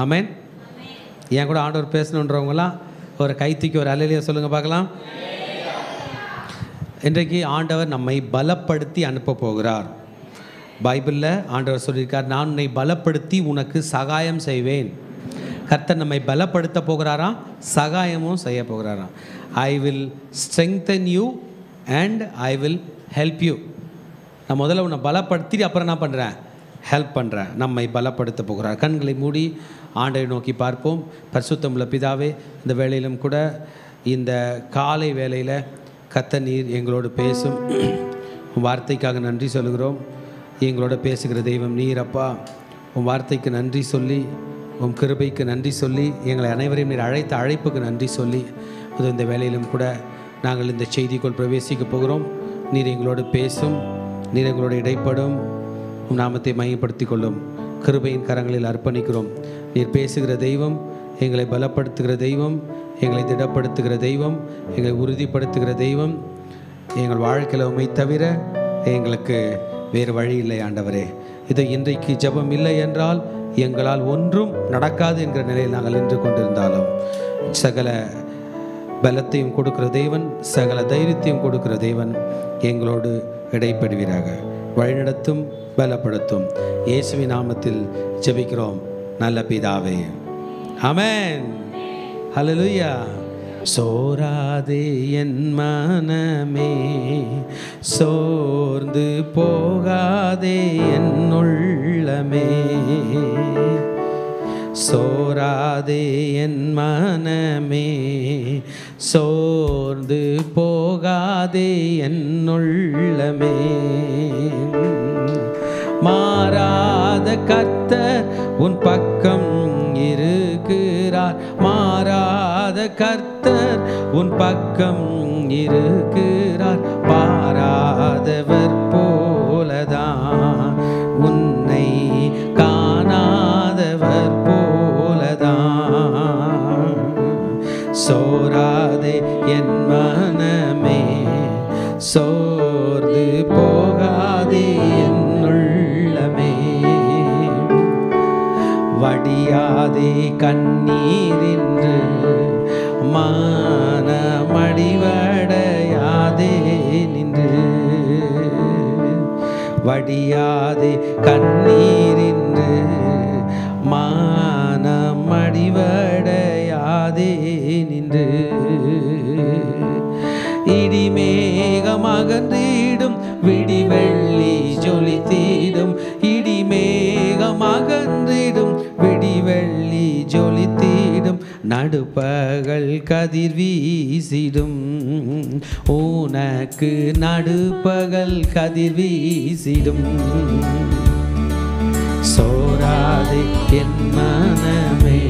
ஆமென். என் கூட ஆண்டவர் பேசணுன்றவங்களாம் ஒரு கைத்திக்கு ஒரு அல்லேலூயா சொல்லுங்கள் பார்க்கலாம். இன்றைக்கு ஆண்டவர் நம்மை பலப்படுத்தி அனுப்ப போகிறார். பைபிளில் ஆண்டவர் சொல்லியிருக்கார், நான் உன்னை பலப்படுத்தி உனக்கு சகாயம் செய்வேன். கர்த்தர் நம்மை பலப்படுத்த போகிறாராம், சகாயமும் செய்ய போகிறாராம். I will strengthen you and I will help you. நான் முதல்ல உன்னை பலப்படுத்திட்டு அப்புறம் என்ன பண்ணுறேன், ஹெல்ப் பண்ணுறேன். நம்மை பலப்படுத்த போகிறார். கண்களை மூடி ஆண்டவரை நோக்கி பார்ப்போம். பரிசுத்தமுள்ள பிதாவே, இந்த வேளையிலும் கூட இந்த காலை வேளையில் கர்த்தர் நீர் எங்களோடு பேசும் உன் வார்த்தைக்காக நன்றி சொல்கிறோம். எங்களோட பேசுகிற தெய்வம் நீர் அப்பா. உன் வார்த்தைக்கு நன்றி சொல்லி, உன் கிருபைக்கு நன்றி சொல்லி, எங்களை அனைவரையும் நீர் அழைத்த அழைப்புக்கு நன்றி சொல்லி, இந்த வேளையிலும் கூட நாங்கள் இந்த செய்திக்குள் பிரவேசிக்க போகிறோம். நீர் எங்களோடு பேசும், நீர் எங்களோடு இடைப்படும், உன் நாமத்தை மையப்படுத்தி கொள்ளும். கிருபையின் கரங்களில் அர்ப்பணிக்கிறோம். நீர் பேசுகிற தெய்வம், எங்களை பலப்படுத்துகிற தெய்வம், எங்களை திடப்படுத்துகிற தெய்வம், எங்களை உறுதிப்படுத்துகிற தெய்வம். எங்கள் வாழ்க்கையில் உம்மை தவிர எங்களுக்கு வேறு வழி இல்லை ஆண்டவரே. இதை இன்றைக்கு ஜெபம் இல்லை என்றால் எங்களால் ஒன்றும் நடக்காது என்கிற நிலையில் நாங்கள் நின்று கொண்டிருந்தாலும், சகல பலத்தையும் கொடுக்கிற தேவன், சகல தைரியத்தையும் கொடுக்கிற தேவன் எங்களோடு இடைப்படுவீராக. வழிநடத்தும், பலப்படுத்தும். இயேசுவின் நாமத்தில் ஜெபிக்கிறோம் நல்ல பிதாவே, ஆமென். ஹல்லேலூயா. சோராதே என் மனமே, சோர்ந்து போகாதே என் உள்ளமே. சோராதே என் மனமே, சோர்ந்து போகாதே என் உள்ளமே. மாறாத கர்த்தர் உன் பக்கம் இருக்கிறார். மாறாத கர்த்தர் உன் பக்கம் இருக்கிறார். பாராதவர் போலதான், உன்னை காணாதவர் போலதான். சோராதே என் மனமே, சோர்ந்து போகாதே என் உள்ளமே. வடியாதே கண்ணீரின்று மானமடிவடையாதே நின்று. வடியாதே கண்ணீரின்று மானமடிவடையாதே நின்று. இடிமேகம் அகன்றிடும், விடிவெள்ளி ஜொலித்திடும். இடிமேகம் அகன்றிடும், விடிவெள்ளி ஜொலித்திடும். நடுப்பகல் கதிர் வீசிடும், உனக்கு நடுப்பகல் கதிர் வீசிடும். சோராதே என் மனமே,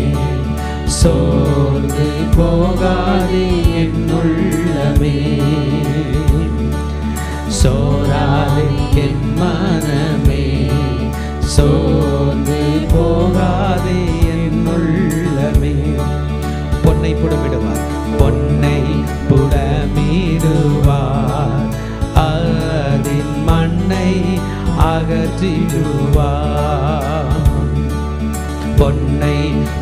சோர்ந்து போகாதே என் உள்ளமே. சோராதே என் மனமே, சோர்ந்து போகாதே என் உள்ளமே. பொன்னை புடமிடுவார், பொன்னை புடமிடுவார், அதின் மண்ணை அகற்றிடுவார். பொன்னை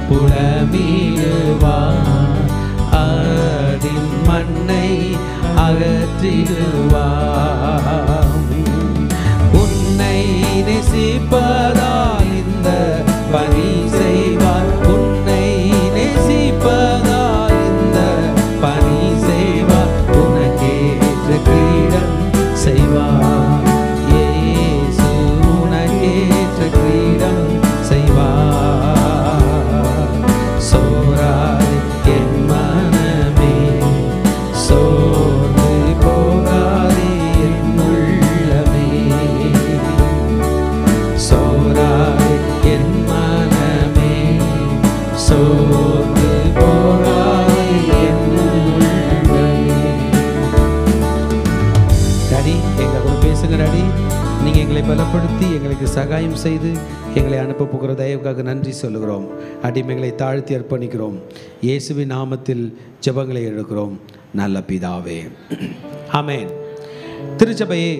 புடமிடுவார், அதின் மண்ணை அகற்றிடுவார். உன்னை நேசிப்பதால் இந்த பணி செய்வார். உன்னை நேசிப்பதால் இந்த பணி செய்வார். உனக்கேற்ற கிரீடம் செய்வார். இயேசு உனக்கேற்ற கிரீடம் செய்வார். சோராதே என் மனமே, சோர்ந்து போகாதே என் உள்ளமே. சோராதே என் மனமே, சோர்ந்து போகாதே என் உள்ளமே. டாடி, எங்களை கூட பேசுங்க டாடி. நீங்கள் எங்களை பலப்படுத்தி எங்களுக்கு சகாயம் செய்து எங்களை அனுப்ப போகிற தயவுக்காக நன்றி சொல்லுகிறோம். அடிமைகளை தாழ்த்தி அர்ப்பணிக்கிறோம். இயேசுவின் நாமத்தில் ஜெபங்களை எடுக்கிறோம் நல்ல பிதாவே, ஆமென். திருச்சபையே,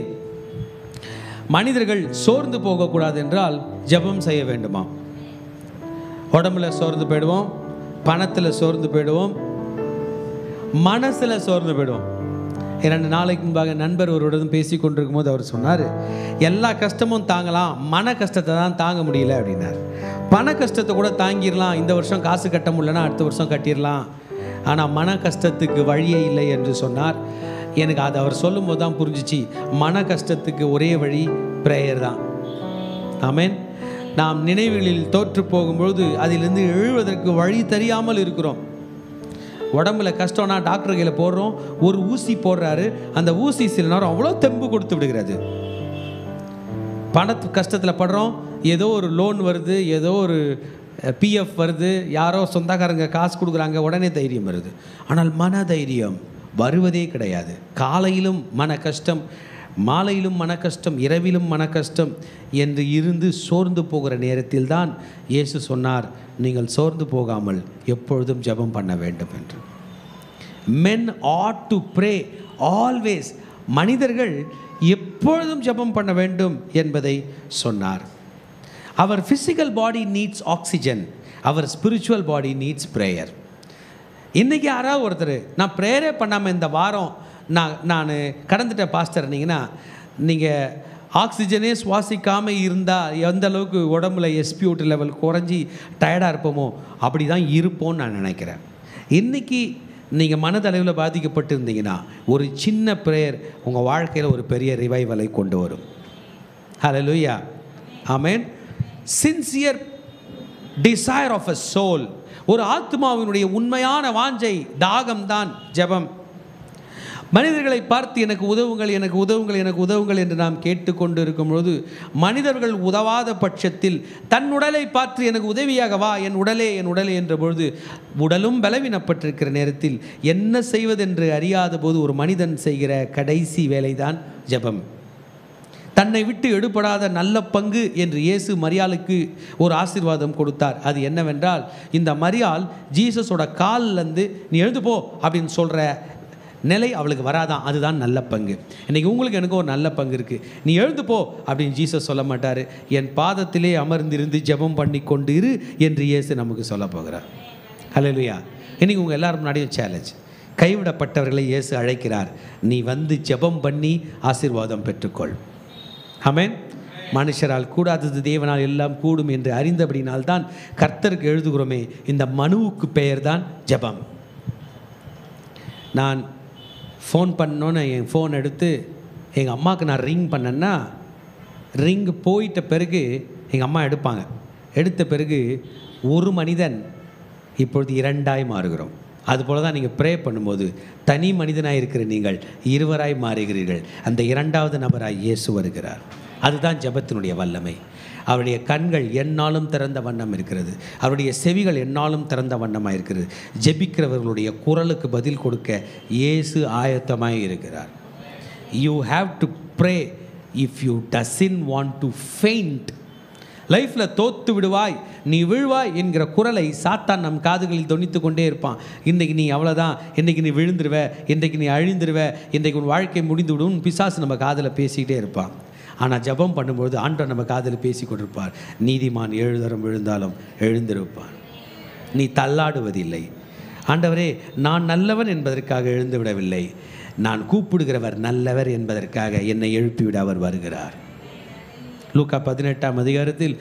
மனிதர்கள் சோர்ந்து போகக்கூடாது என்றால் ஜெபம் செய்ய வேண்டுமா? உடம்புல சோர்ந்து போயிடுவோம், பணத்தில் சோர்ந்து போயிடுவோம், மனசில் சோர்ந்து போயிடுவோம். 2 நாளைக்கு முன்பாக நண்பர் ஒருவருடன் பேசி கொண்டிருக்கும் போது அவர் சொன்னார், எல்லா கஷ்டமும் தாங்கலாம், மன கஷ்டத்தை தான் தாங்க முடியல அப்படின்னார். பண கஷ்டத்தை கூட தாங்கிடலாம், இந்த வருஷம் காசு கட்ட முடியலன்னா அடுத்த வருஷம் கட்டிடலாம், ஆனால் மன கஷ்டத்துக்கு வழியே இல்லை என்று சொன்னார். எனக்கு அது அவர் சொல்லும் போது தான் புரிஞ்சிச்சு, மன கஷ்டத்துக்கு ஒரே வழி பிரேயர் தான். ஆமென். நாம் நினைவுகளில் தோற்று போகும்பொழுது அதிலிருந்து எழுவதற்கு வழி தெரியாமல் இருக்கிறோம். உடம்புல கஷ்டம்னா டாக்டர் கையில் போடுறோம், ஒரு ஊசி போடுறாரு, அந்த ஊசி சில நேரம் அவ்வளோ தெம்பு கொடுத்து விடுகிறது. பணத்து கஷ்டத்தில் படுறோம், ஏதோ ஒரு லோன் வருது, ஏதோ ஒரு பிஎஃப் வருது, யாரோ சொந்தக்காரங்க காசு கொடுக்குறாங்க, உடனே தைரியம் வருது. ஆனால் மன தைரியம் வருவதே கிடையாது. காலையிலும் மன கஷ்டம், மாலையிலும் மன கஷ்டம், இரவிலும் மன கஷ்டம் என்று இருந்து சோர்ந்து போகிற நேரத்தில் தான் இயேசு சொன்னார், நீங்கள் சோர்ந்து போகாமல் எப்பொழுதும் ஜெபம் பண்ண வேண்டும் என்று. men ought to pray always. மனிதர்கள் எப்பொழுதும் ஜெபம் பண்ண வேண்டும் என்பதை சொன்னார். our physical body needs oxygen, our spiritual body needs prayer. இன்றைக்கி யாராவது ஒருத்தர் நான் ப்ரேயரே பண்ணாமல் இந்த வாரம் நான் கடந்துட்டேன் பாஸ்டர்னீங்கன்னா, நீங்கள் ஆக்சிஜனே சுவாசிக்காமல் இருந்தால் எந்த அளவுக்கு உடம்புல எஸ்பிஓடி லெவல் குறைஞ்சி டயர்டாக இருப்போமோ அப்படி தான் இருப்போம்னு நான் நினைக்கிறேன். இன்றைக்கி நீங்கள் மனதளவில் பாதிக்கப்பட்டு இருந்தீங்கன்னா ஒரு சின்ன ப்ரேயர் உங்கள் வாழ்க்கையில் ஒரு பெரிய ரிவைவலை கொண்டு வரும். Hallelujah, amen. Sincere desire of a soul, ஒரு ஆத்மாவினுடைய உண்மையான வாஞ்சை தாகம் தான் ஜெபம். மனிதர்களை பார்த்து எனக்கு உதவுங்கள், எனக்கு உதவுங்கள், எனக்கு உதவுங்கள் என்று நாம் கேட்டுக்கொண்டு இருக்கும்பொழுது, மனிதர்கள் உதவாத பட்சத்தில் தன் உடலை பார்த்து எனக்கு உதவியாக வா, என் உடலே என் உடலே என்ற பொழுது உடலும் பலவீனப்பட்டிருக்கிற நேரத்தில் என்ன செய்வதென்று அறியாத போது ஒரு மனிதன் செய்கிற கடைசி வேலைதான் ஜெபம். தன்னை விட்டு எடுபடாத நல்ல பங்கு என்று இயேசு மரியாளுக்கு ஒரு ஆசீர்வாதம் கொடுத்தார். அது என்னவென்றால், இந்த மரியாள் ஜீசஸோட காலிலேருந்து நீ எழுந்து போ அப்படின்னு சொல்கிற நிலை அவளுக்கு வராதான். அதுதான் நல்ல பங்கு. இன்றைக்கி உங்களுக்கு எனக்கு ஒரு நல்ல பங்கு இருக்குது. நீ எழுந்து போ அப்படின்னு ஜீசஸ் சொல்ல மாட்டார். என் பாதத்திலே அமர்ந்திருந்து ஜெபம் பண்ணி கொண்டு இரு என்று இயேசு நமக்கு சொல்ல போகிறார். ஹல்லேலூயா. இன்றைக்கி உங்கள் எல்லாரும் முன்னாடியும் சேலஞ்ச். கைவிடப்பட்டவர்களை இயேசு அழைக்கிறார். நீ வந்து ஜெபம் பண்ணி ஆசீர்வாதம் பெற்றுக்கொள். ஆமென். மனுஷரால் கூடாதது தேவனால் எல்லாம் கூடும் என்று அறிந்தபடினால்தான் கர்த்தருக்கு எழுதுகிறோமே, இந்த மனுவுக்கு பெயர் தான் ஜெபம். நான் ஃபோன் பண்ணோன்னு என் ஃபோன் எடுத்து எங்கள் அம்மாவுக்கு நான் ரிங் பண்ணேன்னா, ரிங்கு போயிட்ட பிறகு எங்கள் அம்மா எடுப்பாங்க. எடுத்த பிறகு ஒரு மனிதன் இப்பொழுது 2ஆய் மாறுகிறோம். அதுபோல் தான் நீங்கள் ப்ரே பண்ணும்போது தனி மனிதனாக இருக்கிற நீங்கள் 2வராய் மாறுகிறீர்கள். அந்த 2வது நபராய் இயேசு வருகிறார். அதுதான் ஜெபத்தினுடைய வல்லமை. அவருடைய கண்கள் எந்நாளும் திறந்த வண்ணம் இருக்கிறது, அவருடைய செவிகள் எந்நாளும் திறந்த வண்ணமாக இருக்கிறது. ஜெபிக்கிறவர்களுடைய குரலுக்கு பதில் கொடுக்க இயேசு ஆயத்தமாக இருக்கிறார். You have to pray if you doesn't want to faint. லைஃப்பில் தோத்து விடுவாய், நீ விழுவாய் என்கிற குரலை சாத்தான் நம் காதுகளில் தொனித்து கொண்டே இருப்பான். இன்றைக்கி நீ அவ்வளோதான், இன்றைக்கி நீ விழுந்துருவ, இன்றைக்கி நீ அழிந்துருவ, இன்றைக்கு உன் வாழ்க்கை முடிந்து விடும் பிசாசு நம்ம காதில் பேசிக்கிட்டே இருப்பான். ஆனால் ஜெபம் பண்ணும்பொழுது ஆண்டவர் நம்ம காதில் பேசி கொண்டிருப்பார். நீதிமான் 7 தரம் விழுந்தாலும் எழுந்திருப்பான். நீ தள்ளாடுவதில்லை. ஆண்டவரே, நான் நல்லவன் என்பதற்காக எழுந்து விடவில்லை, நான் கூப்பிடுகிறவர் நல்லவர் என்பதற்காக என்னை எழுப்பிவிட அவர் வருகிறார். லூக்கா 18ஆம் அதிகாரத்தில்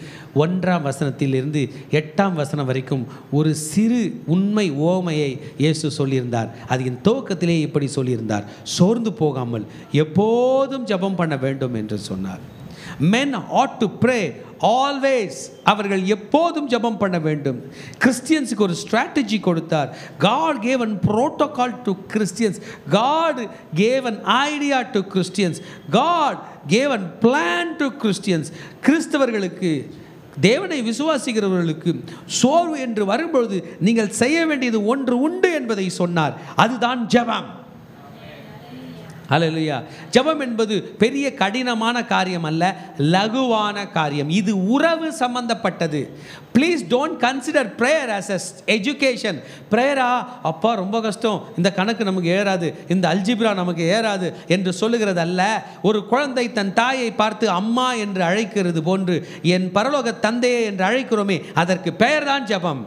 1ஆம் வசனத்திலிருந்து 8ஆம் வசனம் வரைக்கும் ஒரு சிறு உண்மை ஓமையை இயேசு சொல்லியிருந்தார். அதின் துவக்கத்திலே இப்படி சொல்லியிருந்தார், சோர்ந்து போகாமல் எப்போதும் ஜெபம் பண்ண வேண்டும் என்று சொன்னார். men ought to pray always. அவர்கள் எப்போதும் ஜெபம் பண்ண வேண்டும். கிறிஸ்டியன்ஸுக்கு ஒரு ஸ்ட்ராட்டஜி கொடுத்தார். God gave a protocol to Christians. God gave an idea to Christians. God gave a plan to Christians. கிறிஸ்தவர்களுக்கு, தேவனை விசுவாசிக்கிறவர்களுக்கு சோர்வு என்று வரும்பொழுது நீங்கள் செய்ய வேண்டியது ஒன்று உண்டு என்பதை சொன்னார். அதுதான் ஜெபம். ஹல்லேலூயா. ஜெபம் என்பது பெரிய கடினமான காரியம் அல்ல, லகுவான காரியம். இது உறவு சம்பந்தப்பட்டது. Please don't consider prayer as a education. ப்ரேயரா அப்பா ரொம்ப கஷ்டம், இந்த கணக்கு நமக்கு ஏறாது, இந்த அல்ஜிப்ரா நமக்கு ஏறாது என்று சொல்லுகிறது அல்ல. ஒரு குழந்தை தன் தாயை பார்த்து அம்மா என்று அழைக்கிறது போன்று என் பரலோக தந்தையே என்று அழைக்கிறோமே, அதற்கு பெயர் தான் ஜெபம்.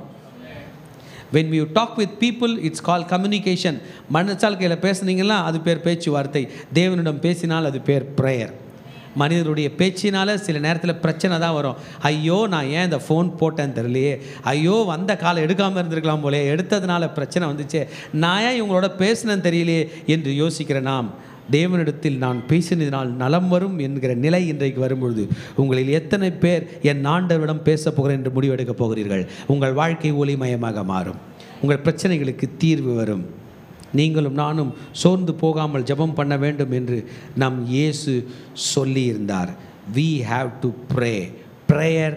When we talk with people, it's called communication. மனசால் கையில் பேசுனீங்கன்னா அது பேர் பேச்சுவார்த்தை. தேவனிடம் பேசினால் அது பேர் ப்ரேயர். மனிதனுடைய பேச்சினால் சில நேரத்தில் பிரச்சனை தான் வரும். ஐயோ நான் ஏன் இந்த ஃபோன் போட்டேன்னு தெரியலையே, ஐயோ வந்த காலை எடுக்காமல் இருந்திருக்கலாம் போலே, எடுத்ததுனால பிரச்சனை வந்துச்சே, நான் ஏன் இவங்களோட பேசினேன்னு தெரியலையே என்று யோசிக்கிற நாம், தேவனிடத்தில் நான் பேசினதினால் நலம் வரும் என்கிற நிலை இன்றைக்கு வரும்பொழுது உங்களில் எத்தனை பேர் என் ஆண்டவரிடம் பேச போகிறேன் என்று முடிவெடுக்கப் போகிறீர்கள்? உங்கள் வாழ்க்கை ஒளிமயமாக மாறும், உங்கள் பிரச்சனைகளுக்கு தீர்வு வரும். நீங்களும் நானும் சோர்ந்து போகாமல் ஜெபம் பண்ண வேண்டும் என்று நம் இயேசு சொல்லியிருந்தார். We have to pray. Prayer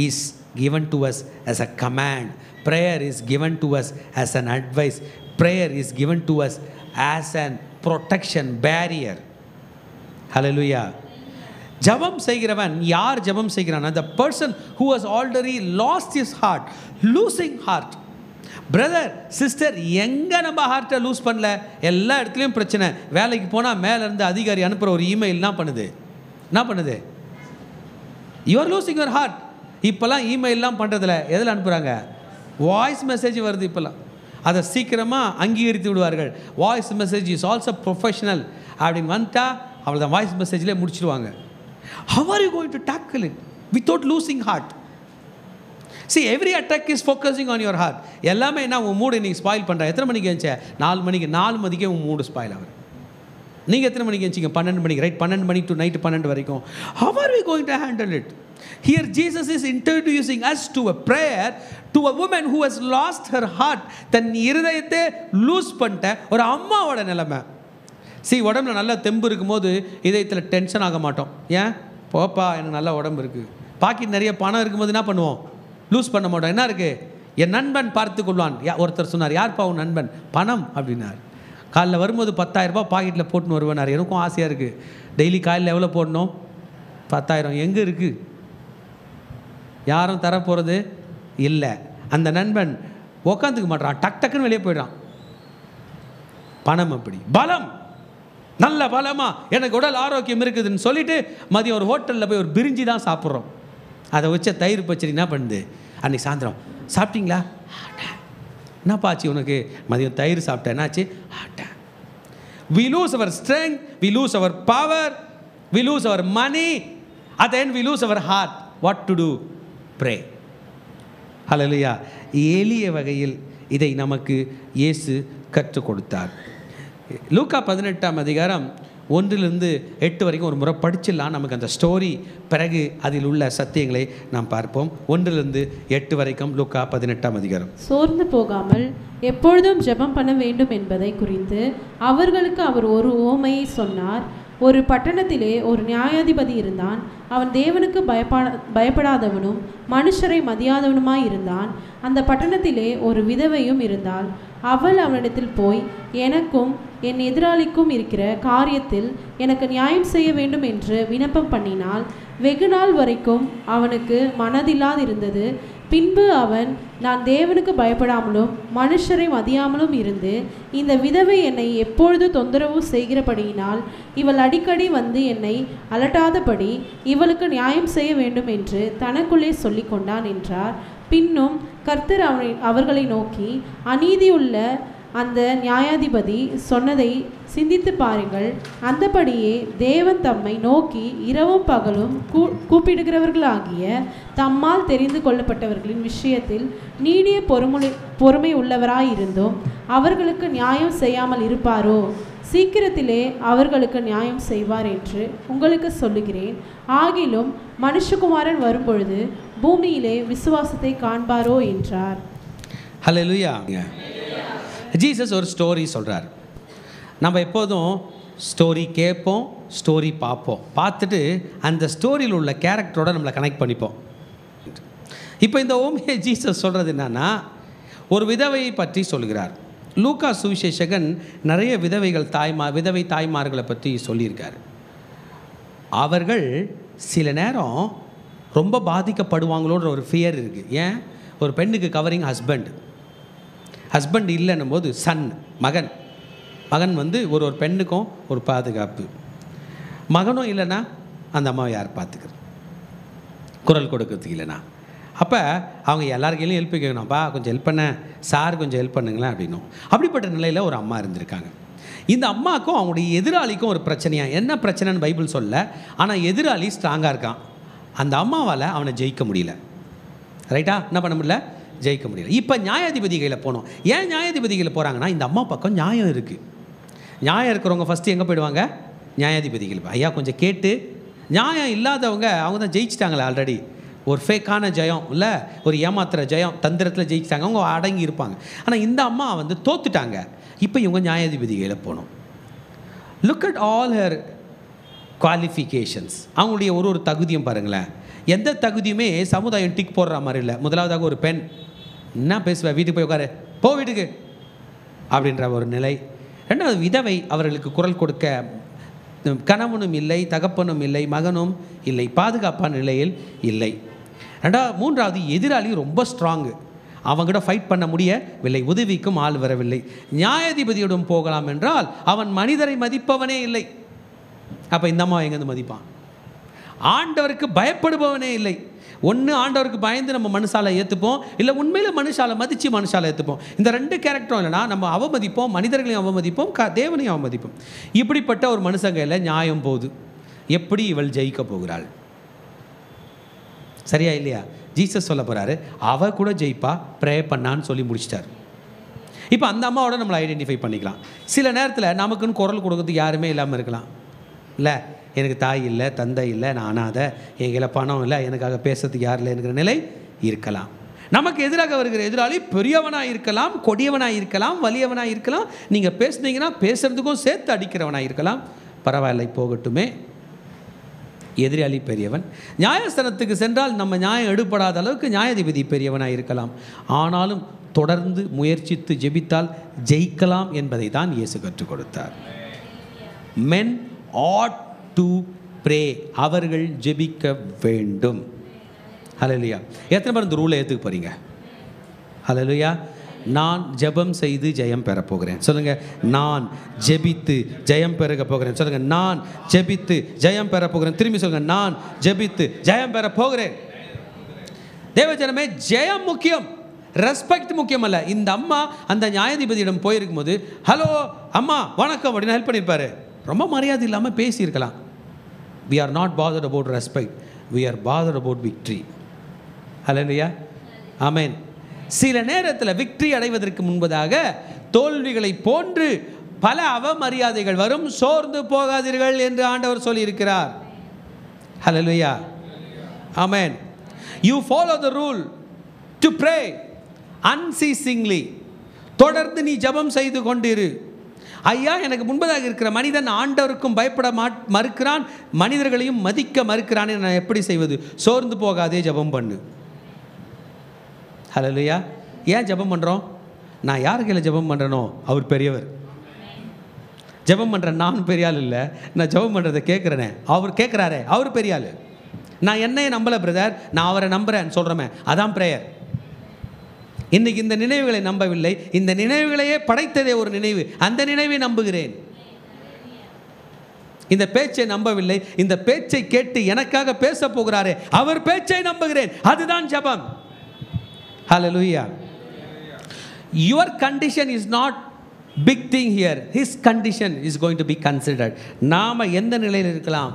is given to us as a command. Prayer is given to us as an advice. Prayer is given to us as an protection barrier. Hallelujah. ஜெபம் செய்கிறவன் யார் ஜெபம் செய்கிறான்? The person who has already lost his heart. Losing heart. Brother sister, எங்கே நம்ம ஹார்ட்டை loose பண்ணல? எல்லா இடத்துலையும் பிரச்சனை. வேலைக்கு போனால் மேலேருந்து அதிகாரி அனுப்புகிற ஒரு இமெயில் என்ன பண்ணுது? You are losing your heart. இப்போல்லாம் இமெயிலெலாம் பண்ணுறதில்ல, எதில் அனுப்புகிறாங்க? வாய்ஸ் மெசேஜ் வருது. இப்போல்லாம் அதை சீக்கிரமாக அங்கீகரித்து விடுவார்கள். Voice message is also professional அப்படின்னு வந்துட்டா அவ்வளோதான், வாய்ஸ் மெசேஜ்லேயே முடிச்சிடுவாங்க. How are you going to tackle it without losing heart? See, every attack is focusing on your heart. எல்லாமே என்ன, உன் மூடு இன்னைக்கு ஸ்பாயில் பண்ணுற. எத்தனை மணிக்கு எழுந்துச்ச? 4 மணிக்கு. 4 மணிக்கே உன் மூடு ஸ்பாயில் ஆகுது. நீங்கள் எத்தனை மணிக்கு எழுந்திங்க? 12 மணிக்கு. ரைட், 12 மணி டு நைட்டு 12 வரைக்கும். How are we going to handle it? Here Jesus is introducing us to a prayer to a woman who has lost her heart. தன் இருதயத்தை லூஸ் பண்ணிட்ட ஒரு அம்மாவோட நிலைமை. உடம்புல நல்ல தெம்பு இருக்கும்போது இதயத்தில் டென்ஷன் ஆக மாட்டோம். ஏன்? போப்பா எனக்கு நல்ல உடம்பு இருக்குது. பாக்கெட் நிறைய பணம் இருக்கும்போது என்ன பண்ணுவோம்? லூஸ் பண்ண மாட்டோம். என்ன இருக்குது? என் நண்பன் பார்த்து கொள்வான். ஒருத்தர் சொன்னார், யார்ப்பா உன் நண்பன்? பணம் அப்படின்னார். காலைல வரும்போது 10,000 ரூபாய் பாக்கெட்டில் போட்டுன்னு வருவேனார். எனக்கும் ஆசையாக இருக்குது. டெய்லி காலையில் எவ்வளோ போடணும்? 10,000. எங்கே இருக்குது? யாரும் தரப்போகிறது இல்லை. அந்த நண்பன் உக்காந்துக்க மாட்டான், டக்குன்னு வெளியே போயிடுறான். பணம் அப்படி. பலம், நல்ல பலமா எனக்கு உடல் ஆரோக்கியம் இருக்குதுன்னு சொல்லிட்டு மதியம் ஒரு ஹோட்டலில் போய் ஒரு பிரிஞ்சி தான் சாப்பிட்றோம். அதை வச்ச தயிர் பச்சடி என்ன பண்ணுது? அன்றைக்கி சாயந்தரம் சாப்பிட்டீங்களா? என்னப்பா ஆச்சு உனக்கு? மதியம் தயிர் சாப்பிட்டேன். என்னாச்சு? We lose our strength, we lose our power, we lose our money, at the end we lose our heart. What to do? Pray. Hallelujah. எளிய வகையில் இதை நமக்கு இயேசு கற்றுக் கொடுத்தார். லூக்கா 18ஆம் அதிகாரம் 1-8 வரைக்கும் ஒரு முறை படிச்சிடலாம். நமக்கு அந்த ஸ்டோரி பிறகு அதில் உள்ள சத்தியங்களை நாம் பார்ப்போம். 1-8 வரைக்கும் லூக்கா 18ஆம் அதிகாரம். சோர்ந்து போகாமல் எப்பொழுதும் ஜெபம் பண்ண வேண்டும் என்பதை குறித்து அவர்களுக்கு அவர் ஒரு உவமையை சொன்னார். ஒரு பட்டணத்திலே ஒரு நியாயாதிபதி இருந்தான். அவன் தேவனுக்கு பயப்படாதவனும் மனுஷரை மதியாதவனுமாய் இருந்தான். அந்த பட்டணத்திலே ஒரு விதவையும் இருந்தாள். அவள் அவனிடத்தில் போய், எனக்கும் என் எதிராளிக்கும் இருக்கிற காரியத்தில் எனக்கு நியாயம் செய்ய வேண்டும் என்று விண்ணப்பம் பண்ணினாள். வெகு நாள் வரைக்கும் அவனுக்கு மனதில்லாதிருந்தது. பின்பு அவன், நான் தேவனுக்கு பயப்படாமலும் மனுஷரை மதியாமலும் இருந்து இந்த விதவை என்னை எப்பொழுது தொந்தரவு செய்கிறபடியினால் இவள் அடிக்கடி வந்து என்னை அலட்டாதபடி இவளுக்கு நியாயம் செய்ய வேண்டும் என்று தனக்குள்ளே சொல்லி கொண்டான் என்றார். பின்னும் கர்த்தர் அவர்களை நோக்கி, அநீதியுள்ள அந்த நியாயாதிபதி சொன்னதை சிந்தித்து பாருங்கள். அந்தபடியே தேவன் தம்மை நோக்கி இரவும் பகலும் கூப்பிடுகிறவர்களாகிய தம்மால் தெரிந்து கொள்ளப்பட்டவர்களின் விஷயத்தில் நீடிய பொறுமை உள்ளவராயிருந்தும் அவர்களுக்கு நியாயம் செய்யாமல் இருப்பாரோ? சீக்கிரத்திலே அவர்களுக்கு நியாயம் செய்வார் என்று உங்களுக்கு சொல்லுகிறேன். ஆகிலும் மனுஷகுமாரன் வரும்பொழுது பூமியிலே விசுவாசத்தை காண்பாரோ என்றார். ஹல்லேலூயா. ஜீசஸ் ஒரு ஸ்டோரி சொல்கிறார். நம்ம எப்போதும் ஸ்டோரி கேட்போம், ஸ்டோரி பார்ப்போம், பார்த்துட்டு அந்த ஸ்டோரியில் உள்ள கேரக்டரோட நம்மளை கனெக்ட் பண்ணிப்போம். இப்போ இந்த ஓமையை ஜீசஸ் சொல்கிறது என்னன்னா, ஒரு விதவையை பற்றி சொல்கிறார். லூக்கா சுவிசேஷகன் நிறைய விதவை தாய்மார்களை பற்றி சொல்லியிருக்காரு. அவர்கள் சில நேரம் ரொம்ப பாதிக்கப்படுவாங்களோன்ற ஒரு ஃபியர் இருக்குது. ஏன்? ஒரு பெண்ணுக்கு கவரிங் ஹஸ்பண்ட் இல்லைன்னும் போது மகன் வந்து ஒரு பெண்ணுக்கும் ஒரு பாதுகாப்பு. மகனும் இல்லைன்னா அந்த அம்மாவை யார் பார்த்துக்கிறது? குரல் கொடுக்கறதுக்கு இல்லைனா அப்போ அவங்க எல்லாருக்கையும் ஹெல்ப் கேட்கணும்ப்பா, கொஞ்சம் ஹெல்ப் பண்ண சார், கொஞ்சம் ஹெல்ப் பண்ணுங்களேன் அப்படின்னும். அப்படிப்பட்ட நிலையில் ஒரு அம்மா இருந்திருக்காங்க. இந்த அம்மாவுக்கும் அவங்களுடைய எதிராளிக்கும் ஒரு பிரச்சனையா. என்ன பிரச்சனைன்னு பைபிள் சொல்ல, ஆனால் எதிராளி ஸ்ட்ராங்காக இருக்கான். அந்த அம்மாவால் அவனை ஜெயிக்க முடியல. ரைட்டா? என்ன பண்ண முடியல? ஜெயிக்க முடியல. இப்போ நியாயாதிபதிகளில் போனோம். ஏன் நியாயாதிபதிகளில் போகிறாங்கன்னா, இந்த அம்மா பக்கம் நியாயம் இருக்குது. நியாயம் இருக்கிறவங்க ஃபஸ்ட்டு எங்கே போயிடுவாங்க? நியாயாதிபதிகள். ஐயா கொஞ்சம் கேட்டு, நியாயம் இல்லாதவங்க அவங்க தான் ஜெயிச்சிட்டாங்களே ஆல்ரெடி. ஒரு ஃபேக்கான ஜெயம் இல்லை, ஒரு ஏமாத்துற ஜெயம், தந்திரத்தில் ஜெயிச்சிட்டாங்க, அவங்க அடங்கி இருப்பாங்க. ஆனால் இந்த அம்மா வந்து தோத்துட்டாங்க. இப்போ இவங்க நியாயாதிபதிகளில் போகணும். Look at all her qualifications. அவங்களுடைய ஒரு தகுதியும் பாருங்களேன். எந்த தகுதியுமே சமுதாயம் டிக் போடுற மாதிரி இல்லை. முதலாவதாக ஒரு பெண், என்ன பேசுவேன், வீட்டுக்கு போய் உட்காரு, போ வீட்டுக்கு அப்படின்ற ஒரு நிலை. ரெண்டாவது விதவை, அவர்களுக்கு குரல் கொடுக்க கணவனும் இல்லை, தகப்பனும் இல்லை, மகனும் இல்லை, பாதுகாப்பான நிலையில் இல்லை. மூன்றாவது எதிராளி ரொம்ப ஸ்ட்ராங்கு, அவங்ககிட்ட ஃபைட் பண்ண முடியவில்லை, உதவிக்கும் ஆள் வரவில்லை. நியாயாதிபதியுடன் போகலாம் என்றால் அவன் மனிதரை மதிப்பவனே இல்லை. அப்போ இந்த அம்மா எங்கேருந்து மதிப்பான்? ஆண்டவருக்கு பயப்படுபவனே இல்லை. ஒன்று ஆண்டவருக்கு பயந்து நம்ம மனுஷாலை ஏற்றுப்போம், இல்லை உண்மையில் மனுஷாலை மதித்து மனுஷாலை ஏற்றுப்போம். இந்த ரெண்டு கேரக்டரும் இல்லைனா நம்ம அவமதிப்போம், மனிதர்களையும் அவமதிப்போம், தேவனையும் அவமதிப்போம். இப்படிப்பட்ட ஒரு மனுஷங்கையில் நியாயம் போகுது. எப்படி இவள் ஜெயிக்க போகிறாள்? சரியா இல்லையா? ஜீசஸ் சொல்ல போகிறாரு, அவ கூட ஜெயிப்பா, ப்ரே பண்ணான்னு சொல்லி முடிச்சிட்டார். இப்போ அந்த அம்மாவோட நம்மளை ஐடென்டிஃபை பண்ணிக்கலாம். சில நேரத்தில் நமக்குன்னு குரல் கொடுக்கறதுக்கு யாருமே இல்லாமல் இருக்கலாம். இல்லை, எனக்கு தாய் இல்லை, தந்தை இல்லை, நான் அனாதை, எங்களை பணம் இல்லை, எனக்காக பேசுறதுக்கு யார் இல்லை என்கிற நிலை இருக்கலாம். நமக்கு எதிராக வருகிற எதிராளி பெரியவனாக இருக்கலாம், கொடியவனாக இருக்கலாம், வலியவனாக இருக்கலாம். நீங்கள் பேசுனீங்கன்னா பேசுறதுக்கும் சேர்த்து அடிக்கிறவனாக இருக்கலாம். பரவாயில்லை, போகட்டுமே. எதிராளி பெரியவன். நியாயஸ்தானத்துக்கு சென்றால் நம்ம நியாயம் எடுபடாத அளவுக்கு நியாயாதிபதி பெரியவனாக இருக்கலாம். ஆனாலும் தொடர்ந்து முயற்சித்து ஜெபித்தால் ஜெயிக்கலாம் என்பதை தான் இயேசு கற்றுக் கொடுத்தார். men ought to pray. அவர்கள் ஜெபிக்க வேண்டும். ஹல்லேலூயா. எத்தனை பேர் இந்த ரூலை ஏற்றுக்க போறீங்க? ஹல்லேலூயா. நான் ஜெபம் செய்து ஜெயம் பெற போகிறேன். சொல்லுங்க, நான் ஜெபித்து ஜெயம் பெற போகிறேன். சொல்லுங்க, நான் ஜெபித்து ஜெயம் பெற போகிறேன். திரும்பி சொல்லுங்க, நான் ஜெபித்து ஜெயம் பெற போகிறேன். தேவஜனமே, ஜெயம் முக்கியம், ரெஸ்பெக்ட் முக்கியம் அல்ல. இந்த அம்மா அந்த நியாயாதிபதியிடம் போயிருக்கும் போது, ஹலோ அம்மா வணக்கம் அப்படின்னு ஹெல்ப் பண்ணியிருப்பாரு. ரொம்ப மரியாதை இல்லாமல் பேசியிருக்கலாம். we are not bothered about respect, we are bothered about victory. ஹல்லேலூயா, ஆமென். சில நேரத்தில் விக்டரி அடைவதற்கு முன்பதாக தோல்விகளை போன்று பல அவமரியாதைகள் வரும். சோர்ந்து போகாதீர்கள் என்று ஆண்டவர் சொல்லியிருக்கிறார். ஹல்லேலூயா, ஆமென். you follow the rule to pray unceasingly. தொடர்ந்து நீ ஜெபம் செய்து கொண்டிரு. ஐயா, எனக்கு முன்பதாக இருக்கிற மனிதன் ஆண்டவருக்கும் பயப்பட மறுக்கிறான், மனிதர்களையும் மதிக்க மறுக்கிறான், நான் எப்படி செய்வது? சோர்ந்து போகாதே, ஜெபம் பண்ணு. ஹல்லேலூயா. ஏன் ஜெபம் பண்ணுறோம்? நான் யார் கையில் ஜெபம் பண்ணுறனோ அவர் பெரியவர். ஜெபம் பண்ணுறேன், நான் பெரிய ஆள் இல்லை, நான் ஜெபம் பண்ணுறதை கேட்குறேனே, அவர் கேட்குறாரே, அவர் பெரிய ஆள். நான் என்னையே நம்பலை பிரதர், நான் அவரை நம்புகிறேன்னு சொல்கிறேமே, அதான் ப்ரேயர். இன்னைக்கு இந்த நினைவுகளை நம்பவில்லை, இந்த நினைவுகளையே படைத்ததே ஒரு நினைவு, அந்த நினைவை நம்புகிறேன். இந்த பேச்சை நம்பவில்லை, இந்த பேச்சை கேட்டு எனக்காக பேச போகிறாரே அவர் பேச்சை நம்புகிறேன். அதுதான் ஜெபம். ஹல்லேலூயா. Your condition is not big thing here. His condition is going to be considered. நாம எந்த நிலையில் இருக்கலாம்?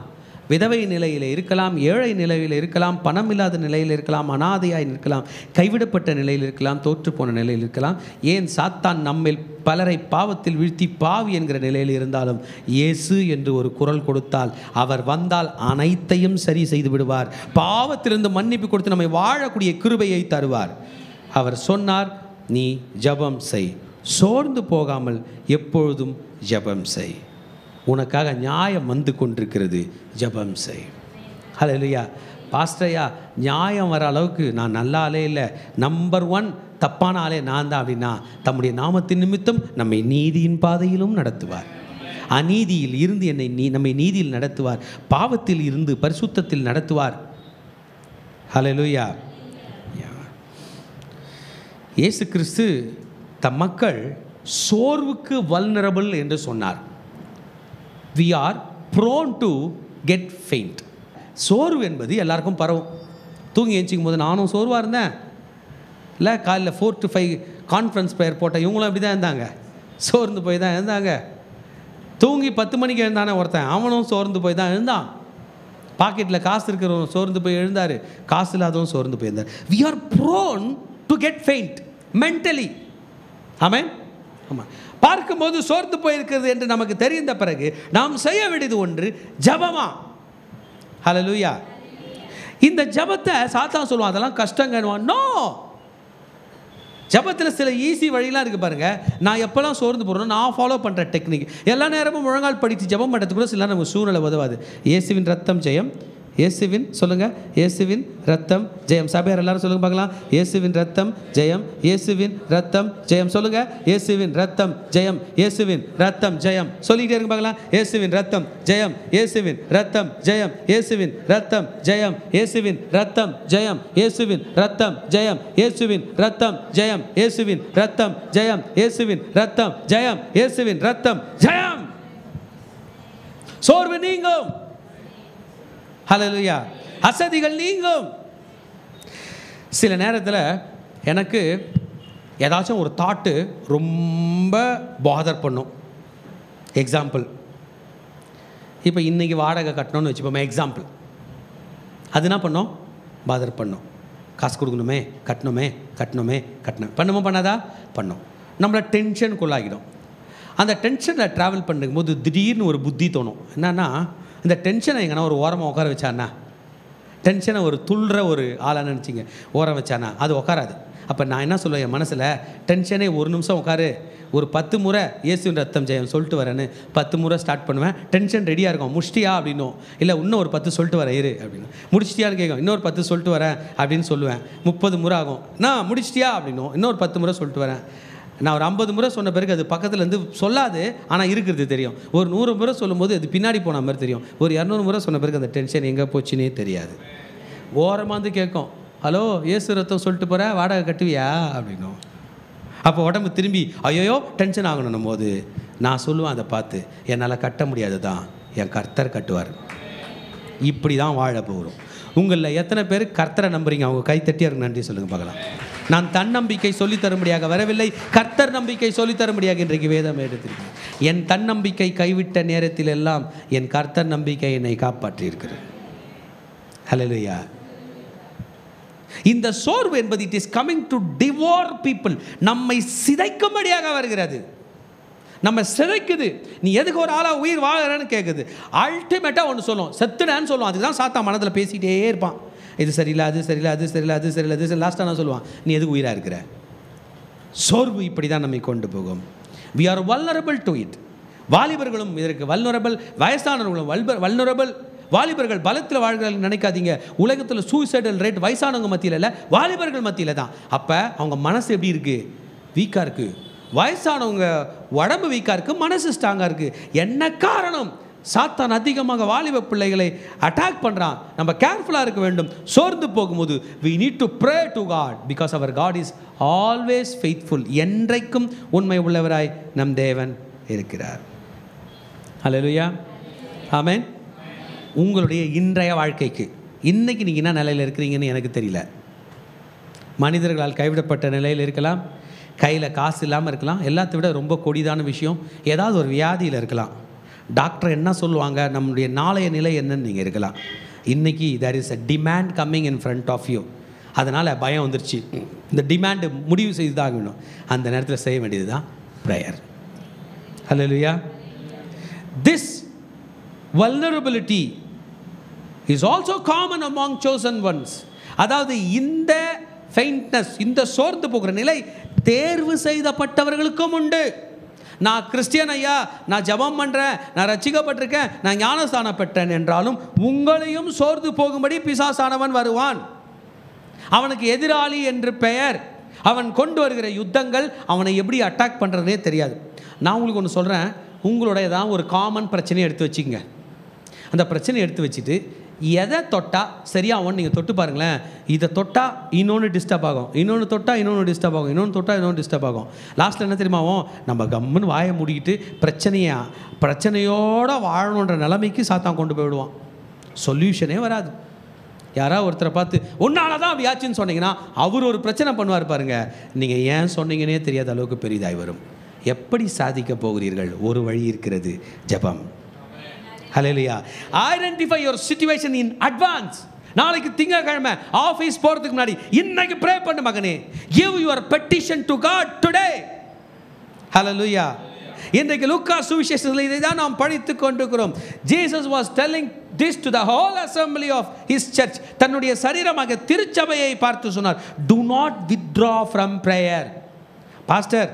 விதவை நிலையில் இருக்கலாம், ஏழை நிலையில் இருக்கலாம், பணம் இல்லாத நிலையில் இருக்கலாம், அனாதையாய் இருக்கலாம், கைவிடப்பட்ட நிலையில் இருக்கலாம், தோற்றுப்போன நிலையில் இருக்கலாம். ஏன் சாத்தான் நம்மில் பலரை பாவத்தில் வீழ்த்தி பாவி என்கிற நிலையில் இருந்தாலும் இயேசு என்று ஒரு குரல் கொடுத்தால், அவர் வந்தால் அனைத்தையும் சரி செய்து விடுவார். பாவத்திலிருந்து மன்னிப்பு கொடுத்து நம்மை வாழக்கூடிய கிருபையை தருவார். அவர் சொன்னார், நீ ஜெபம் செய், சோர்ந்து போகாமல் எப்பொழுதும் ஜெபம் செய். உனக்காக நியாயம் வந்து கொண்டிருக்கிறது, ஜெபம் செய். ஹல்லேலூயா. பாஸ்டரையா, நியாயம் வர அளவுக்கு நான் நல்லாலே இல்லை, நம்பர் 1 தப்பான ஆளே நான் தான் அப்படின்னா தம்முடைய நாமத்தின் நிமித்தம் நம்மை நீதியின் பாதையிலும் நடத்துவார். அநீதியில் இருந்து நம்மை நீதியில் நடத்துவார். பாவத்தில் இருந்து பரிசுத்தத்தில் நடத்துவார். ஹல்லேலூயா. இயேசு கிறிஸ்து தம் மக்கள் சோர்வுக்கு வல்னரபிள் என்று சொன்னார். we are prone to get faint. சோர்வு என்பது எல்லாருக்கும் பரவும். தூங்கி எழுச்சிக்கும் போது நானும் சோர்வாக இருந்தேன் இல்லை, காலையில் 4 to 5 கான்ஃபரன்ஸ் ப்ரேயர் போட்ட இவங்களும் அப்படி தான் இருந்தாங்க, சோர்ந்து போய் தான் இருந்தாங்க. தூங்கி 10 மணிக்கு எழுந்தானே ஒருத்தன், அவனும் சோர்ந்து போய் தான் எழுந்தான். பாக்கெட்டில் காசு இருக்கிறவங்க சோர்ந்து போய் எழுந்தார், காசு இல்லாதவன் சோர்ந்து போயிருந்தார். we are prone to get faint mentally. ஆமென். ஆமாம், பார்க்கும்போது சோர்ந்து போயிருக்கிறது என்று நமக்கு தெரிந்த பிறகு நாம் செய்ய வேண்டியது ஒன்று ஜெபமா. ஹல்லேலூயா. இந்த ஜெபத்தை சாத்தான் சொல்லுவான் அதெல்லாம் கஷ்டங்கன்னுவான். நோ, ஜெபத்தில் சில ஈஸி வழியெலாம் இருக்குது பாருங்கள். நான் எப்போல்லாம் சோர்ந்து போகிறோம் நான் ஃபாலோ பண்ணுற டெக்னிக். எல்லா நேரமும் முழங்கால் படித்து ஜெபம் பண்ணுறதுக்கு கூட சில நமக்கு சூழ்நிலை உதவாது. இயேசுவின் ரத்தம் ஜெயம், இயேசுவின் சொல்லுங்கள், இயேசுவின் ரத்தம் ஜெயம். சபையார் எல்லாரும் சொல்லுங்க பார்க்கலாம். இயேசுவின் ரத்தம் ஜெயம், இயேசுவின் ரத்தம் ஜெயம். சொல்லுங்கள், இயேசுவின் ரத்தம் ஜெயம், இயேசுவின் ரத்தம் ஜெயம். சொல்லிக்கிட்டே இருக்கு பார்க்கலாம். இயேசுவின் ரத்தம் ஜெயம், இயேசுவின் ரத்தம் ஜெயம், இயேசுவின் ரத்தம் ஜெயம், இயேசுவின் ரத்தம் ஜெயம், இயேசுவின் ரத்தம் ஜெயம், இயேசுவின் ரத்தம் ஜெயம், இயேசுவின் ரத்தம் ஜெயம், இயேசுவின் ரத்தம் ஜெயம், இயேசுவின் ரத்தம் ஜெயம். சோர்வு நீங்கும். ஹல்லேலூயா. அசதிகள் நீங்கும். சில நேரத்தில் எனக்கு ஏதாச்சும் ஒரு தாட்டு ரொம்ப பாதர் பண்ணும். எக்ஸாம்பிள், இப்போ இன்றைக்கி வாடகை கட்டணும்னு வச்சுப்போமே, எக்ஸாம்பிள். அது என்ன பண்ணோம்? பாதர் பண்ணோம். காசு கொடுக்கணுமே, கட்டணுமே பண்ணுமோ பண்ணாதா? பண்ணோம். நம்மளை டென்ஷனுக்குள்ளாகிடும். அந்த டென்ஷனில் ட்ராவல் பண்ணும்போது திடீர்னு ஒரு புத்தி தோணும். என்னன்னா, இந்த டென்ஷனை எங்கன்னா ஒரு ஓரமாக உட்கார வச்சானா, டென்ஷனை ஒரு துள்ளுற ஒரு ஆளாக நினச்சிங்க ஓரம் வச்சானா அது உட்காராது. அப்போ நான் என்ன சொல்லுவேன், என் மனசில் டென்ஷனே ஒரு நிமிஷம் உட்காரு, ஒரு 10 முறை இயேசுவின் ரத்தம் ஜெயம் சொல்லிட்டு வரேன்னு 10 முறை ஸ்டார்ட் பண்ணுவேன். டென்ஷன் ரெடியாக இருக்கும். முடிச்சிட்டியா அப்படின்னும், இல்லை இன்னும் ஒரு 10 சொல்லிட்டு வரேன் இரு அப்படின்னு. முடிச்சிட்டியான்னு கேட்கும், இன்னொரு 10 சொல்லிட்டு வரேன் அப்படின்னு சொல்லுவேன். 30 முறை ஆகும். நான் முடிச்சிட்டியா அப்படின்னும், இன்னொரு 10 முறை சொல்லிட்டு வரேன். நான் ஒரு 50 முறை சொன்ன பிறகு அது பக்கத்துலேருந்து சொல்லாது, ஆனால் இருக்கிறது தெரியும். ஒரு 100 முறை சொல்லும்போது அது பின்னாடி போன மாதிரி தெரியும். ஒரு 200 முறை சொன்ன பிறகு அந்த டென்ஷன் எங்கே போச்சுன்னே தெரியாது. ஓரமாக வந்து கேட்கும், ஹலோ இயேசு ரத்தம் சொல்லிட்டு போகிற, வாடகை கட்டுவியா அப்படின்னும். அப்போ உடம்பு திரும்பி ஐயோ டென்ஷன் ஆகணும் போது நான் சொல்லுவேன், அதை பார்த்து என்னால் கட்ட முடியாது தான், என் கர்த்தர் கட்டுவார். இப்படி தான் வாழ போகிறோம். உங்களில் எத்தனை பேர் கர்த்தரை நம்புறீங்க? அவங்க கைத்தட்டி அவருக்கு நன்றி சொல்லுங்கள் பார்க்கலாம். நான் தன்னம்பிக்கை சொல்லித்தரும்படியாக வரவில்லை, கர்த்தர் நம்பிக்கை சொல்லித்தரும்படியாக இன்றைக்கு வேதம் எடுத்திருக்கேன். என் தன்னம்பிக்கை கைவிட்ட நேரத்தில் எல்லாம் என் கர்த்தர் நம்பிக்கை என்னை காப்பாற்றியிருக்கிறது. ஹல்லேலூயா. இந்த சோர்வு என்பது it is coming to devour people. நம்மை சிதைக்கும்படியாக வருகிறது. நம்ம சிதைக்குது. நீ எதுக்கு ஒரு ஆளாக உயிர் வாழறன்னு கேட்குது. அல்டிமேட்டாக ஒன்று சொல்லும், செத்துடான்னு சொல்லுவோம். அதுதான் சாத்தா மனதில் பேசிகிட்டே இருப்பான். இது சரியில்லை, அது சரியில்லை, அது சரியில்லை, அது சரியில்லை, அது சரி. லாஸ்ட்டாக நான் சொல்லுவான், நீ எதுக்கு உயிராக இருக்கிற? சோர்வு இப்படி தான் நம்மை கொண்டு போகும். we are vulnerable to it. வாலிபர்களும் இதற்கு வல்னரபிள், வயசானவர்களும் வல்னரபிள். வாலிபர்கள் பலத்தில் வாழ்கிறார்கள் நினைக்காதீங்க. உலகத்தில் சூசைடல் ரேட் வயசானவங்க மத்தியில் இல்லை, வாலிபர்கள் மத்தியில் தான். அப்போ அவங்க மனசு எப்படி இருக்குது? வீக்காக இருக்குது. வயசானவங்க உடம்பு வீக்காக இருக்குது, மனசு ஸ்ட்ராங்காக இருக்குது. என்ன காரணம்? சாத்தான் அதிகமாக வாலிப பிள்ளைகளை அட்டாக் பண்ணுறான். நம்ம கேர்ஃபுல்லாக இருக்க வேண்டும். சோர்ந்து போகும்போது we need to pray to God because our God is always faithful. என்றைக்கும் உண்மை உள்ளவராய் நம் தேவன் இருக்கிறார். ஹல்லேலூயா. ஆமென். உங்களுடைய இன்றைய வாழ்க்கைக்கு இன்றைக்கி நீங்கள் என்ன நிலையில் இருக்கிறீங்கன்னு எனக்கு தெரியல. மனிதர்களால் கைவிடப்பட்ட நிலையில் இருக்கலாம், கையில் காசு இல்லாமல் இருக்கலாம், எல்லாத்தை விட ரொம்ப கொடிதான விஷயம் ஏதாவது ஒரு வியாதியில் இருக்கலாம். டாக்டர் என்ன சொல்லுவாங்க, நம்முடைய நாளைய நிலை என்னன்னு நீங்கள் இருக்கலாம். இன்றைக்கி there is a demand coming in front of you. அதனால் பயம் வந்துருச்சு. இந்த டிமாண்டு முடிவு செய்து தான் ஆகணும். அந்த நேரத்தில் செய்ய வேண்டியது தான் prayer. Hallelujah. This vulnerability is also common among chosen ones. அதாவது இந்த ஃபெயின்ட்னஸ், இந்த சோர்ந்து போகிற நிலை தேர்வு செய்யப்பட்டவர்களுக்கும் உண்டு. நான் கிறிஸ்டியன் ஐயா, நான் ஜெபம் பண்ணுறேன், நான் ரட்சிக்கப்பட்டிருக்கேன், நான் ஞானஸ்தானம் பெற்றேன் என்றாலும் உங்களையும் சோர்ந்து போகும்படி பிசாசானவன் வருவான். அவனுக்கு எதிராளி என்று பெயர். அவன் கொண்டு வருகிற யுத்தங்கள் அவனை எப்படி அட்டாக் பண்ணுறதுனே தெரியாது. நான் உங்களுக்கு ஒன்று சொல்கிறேன், உங்களோட ஏதாவது ஒரு காமன் பிரச்சனையை எடுத்து வச்சுக்கங்க. அந்த பிரச்சனையை எடுத்து வச்சுட்டு எதை தொட்டால் சரியாகும் நீங்கள் தொட்டு பாருங்களேன். இதை தொட்டால் இன்னொன்று டிஸ்டர்ப் ஆகும், இன்னொன்று தொட்டால் இன்னொன்று டிஸ்டர்ப் ஆகும், இன்னொன்று தொட்டால் இன்னொன்று டிஸ்டர்ப் ஆகும். லாஸ்ட்டில் என்ன தெரியுமாவும், நம்ம கம்முன்னு வாயை மூடிக்கிட்டு பிரச்சனையோடு வாழணுன்ற நிலைமைக்கு சாத்தான் கொண்டு போய்விடுவான். சொல்யூஷனே வராது. யாராவது ஒருத்தரை பார்த்து ஒன்னால தான் அப்படி ஆச்சுன்னு சொன்னீங்கன்னா அவர் ஒரு பிரச்சனை பண்ணுவார் பாருங்க, நீங்கள் ஏன் சொன்னீங்கன்னே தெரியாத அளவுக்கு பெரிதாய் வரும். எப்படி சாதிக்க போகிறீர்கள்? ஒரு வழி இருக்கிறது, ஜெபம். Hallelujah. Identify your situation in advance. நாளைக்கு திங்கட்கிழமை ஆஃபீஸ் போகிறதுக்கு முன்னாடி இன்னைக்கு ப்ரே பண்ணு மகனே. Give your petition to God today. Hallelujah. இன்றைக்கு லூக்கா சுவிசேஷத்தில் இதை தான் நாம் படித்து கொண்டிருக்கிறோம். Jesus was telling this to the whole assembly of his church. தன்னுடைய சரீரமாக திருச்சபையை பார்த்து சொன்னார், do not withdraw from prayer. Pastor,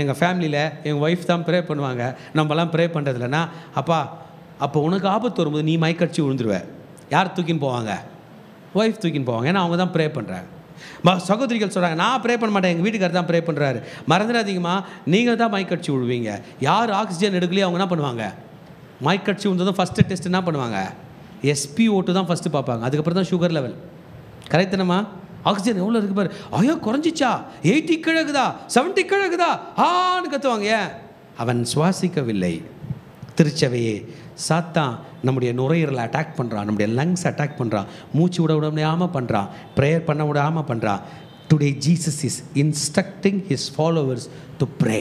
எங்கள் ஃபேமிலியில் எங்கள் ஒய்ஃப் தான் ப்ரே பண்ணுவாங்க, நம்மலாம் ப்ரே பண்ணுறதில்லனா, அப்போ உனக்கு ஆபத்து வரும்போது நீ மைக்கடிச்சு விழுந்துருவேன். யார் தூக்கின்னு போவாங்க? ஒய்ஃப் தூக்கின்னு போவாங்க, ஏன்னா அவங்க தான் ப்ரே பண்ணுறாங்க. சகோதரிகள் சொல்கிறாங்க, நான் ப்ரே பண்ண மாட்டேன், எங்கள் வீட்டுக்காரர் தான் ப்ரே பண்ணுறாரு. மறந்துடாதீங்கம்மா, நீங்கள் தான் மைக்கடிச்சு விழுவீங்க. யார் ஆக்சிஜன் எடுக்கலையே அவங்க என்ன பண்ணுவாங்க? மைக்கடிச்சு விழுந்ததும் ஃபஸ்ட்டு டெஸ்ட் என்ன பண்ணுவாங்க? SpO2 தான் ஃபஸ்ட்டு பார்ப்பாங்க, அதுக்கப்புறம் தான் சுகர் லெவல். கரெக்ட் தானம்மா? ஆக்சிஜன் எவ்வளோ இருக்குது பாரு, ஐயோ குறைஞ்சிச்சா, 80 கிழக்குதா, 70 கிழக்குதா, ஆன்னு கற்றுவாங்க. ஏன்? அவன் சுவாசிக்கவில்லை. திருச்சபையே சாத்தான் நம்முடைய நுரையீரலை அட்டாக் பண்ணுறான், நம்முடைய லங்ஸ் அட்டாக் பண்ணுறான், மூச்சு விட முடியாமல் பண்ணுறான், ப்ரேயர் பண்ண விடாமல் பண்ணுறான். Today Jesus is instructing his followers to pray.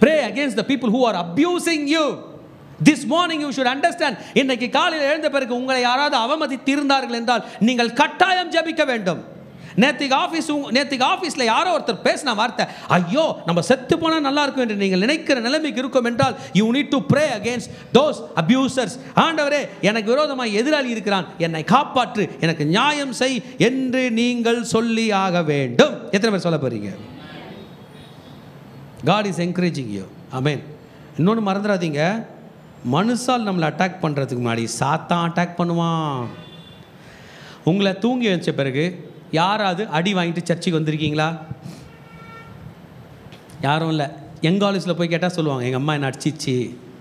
Pray against the people who are abusing you. This morning you should understand. இன்னைக்கு காலையில் எழுந்த பிறகு உங்களை யாராவது அவமதித்து இருந்தார்கள் என்றால் நீங்கள் கட்டாயம் ஜெபிக்க வேண்டும். நேத்திக்கு ஆஃபீஸில் யாரோ ஒருத்தர் பேசின வார்த்தை, ஐயோ நம்ம செத்து போனால் நல்லா இருக்கும் என்று நீங்கள் நினைக்கிற நிலைமைக்கு இருக்கும் என்றால் you need to pray against those abusers. ஆண்டவரே, எனக்கு விரோதமாக எதிராளி இருக்கிறான், என்னை காப்பாற்று, எனக்கு நியாயம் செய் என்று நீங்கள் சொல்லி ஆக வேண்டும். எத்தனை பேர் சொல்ல போறீங்க? God is encouraging you. Amen. இன்னொன்று மறந்துடாதீங்க, மனுஷால் நம்மளை அட்டாக் பண்ணுறதுக்கு முன்னாடி சாத்தான் அட்டாக் பண்ணுவான். உங்களை தூங்கி வச்ச பிறகு யாராவது அடி வாங்கிட்டு சர்ச்சுக்கு வந்திருக்கீங்களா? யாரும் இல்லை. எங்கள் காலேஜில் போய் கேட்டால் சொல்லுவாங்க, எங்கள் அம்மா என்னை அடிச்சிச்சு,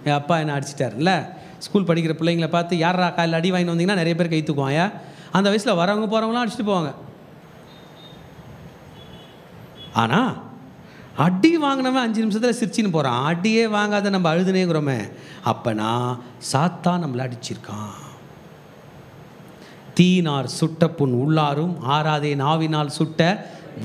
என் அப்பா என்னை அடிச்சிட்டார்ல. ஸ்கூல் படிக்கிற பிள்ளைங்களை பார்த்து யாரா காலையில் அடி வாங்கிட்டு வந்தீங்கன்னா நிறைய பேர் கை தூக்குவாங்க. அந்த வயசில் வரவங்க போகிறவங்களாம் அடிச்சுட்டு போவாங்க. ஆனால் அடி வாங்கினவன் 5 நிமிஷத்தில் சிரிச்சின்னு போகிறான், அடியே வாங்காத நம்ம அழுதுனேங்கிறோமே. அப்போனா சாத்தான் நம்மளை அடிச்சிருக்கான். தீயினார் சுட்ட புண் உள்ளாரும் ஆறாதே நாவினால் சுட்ட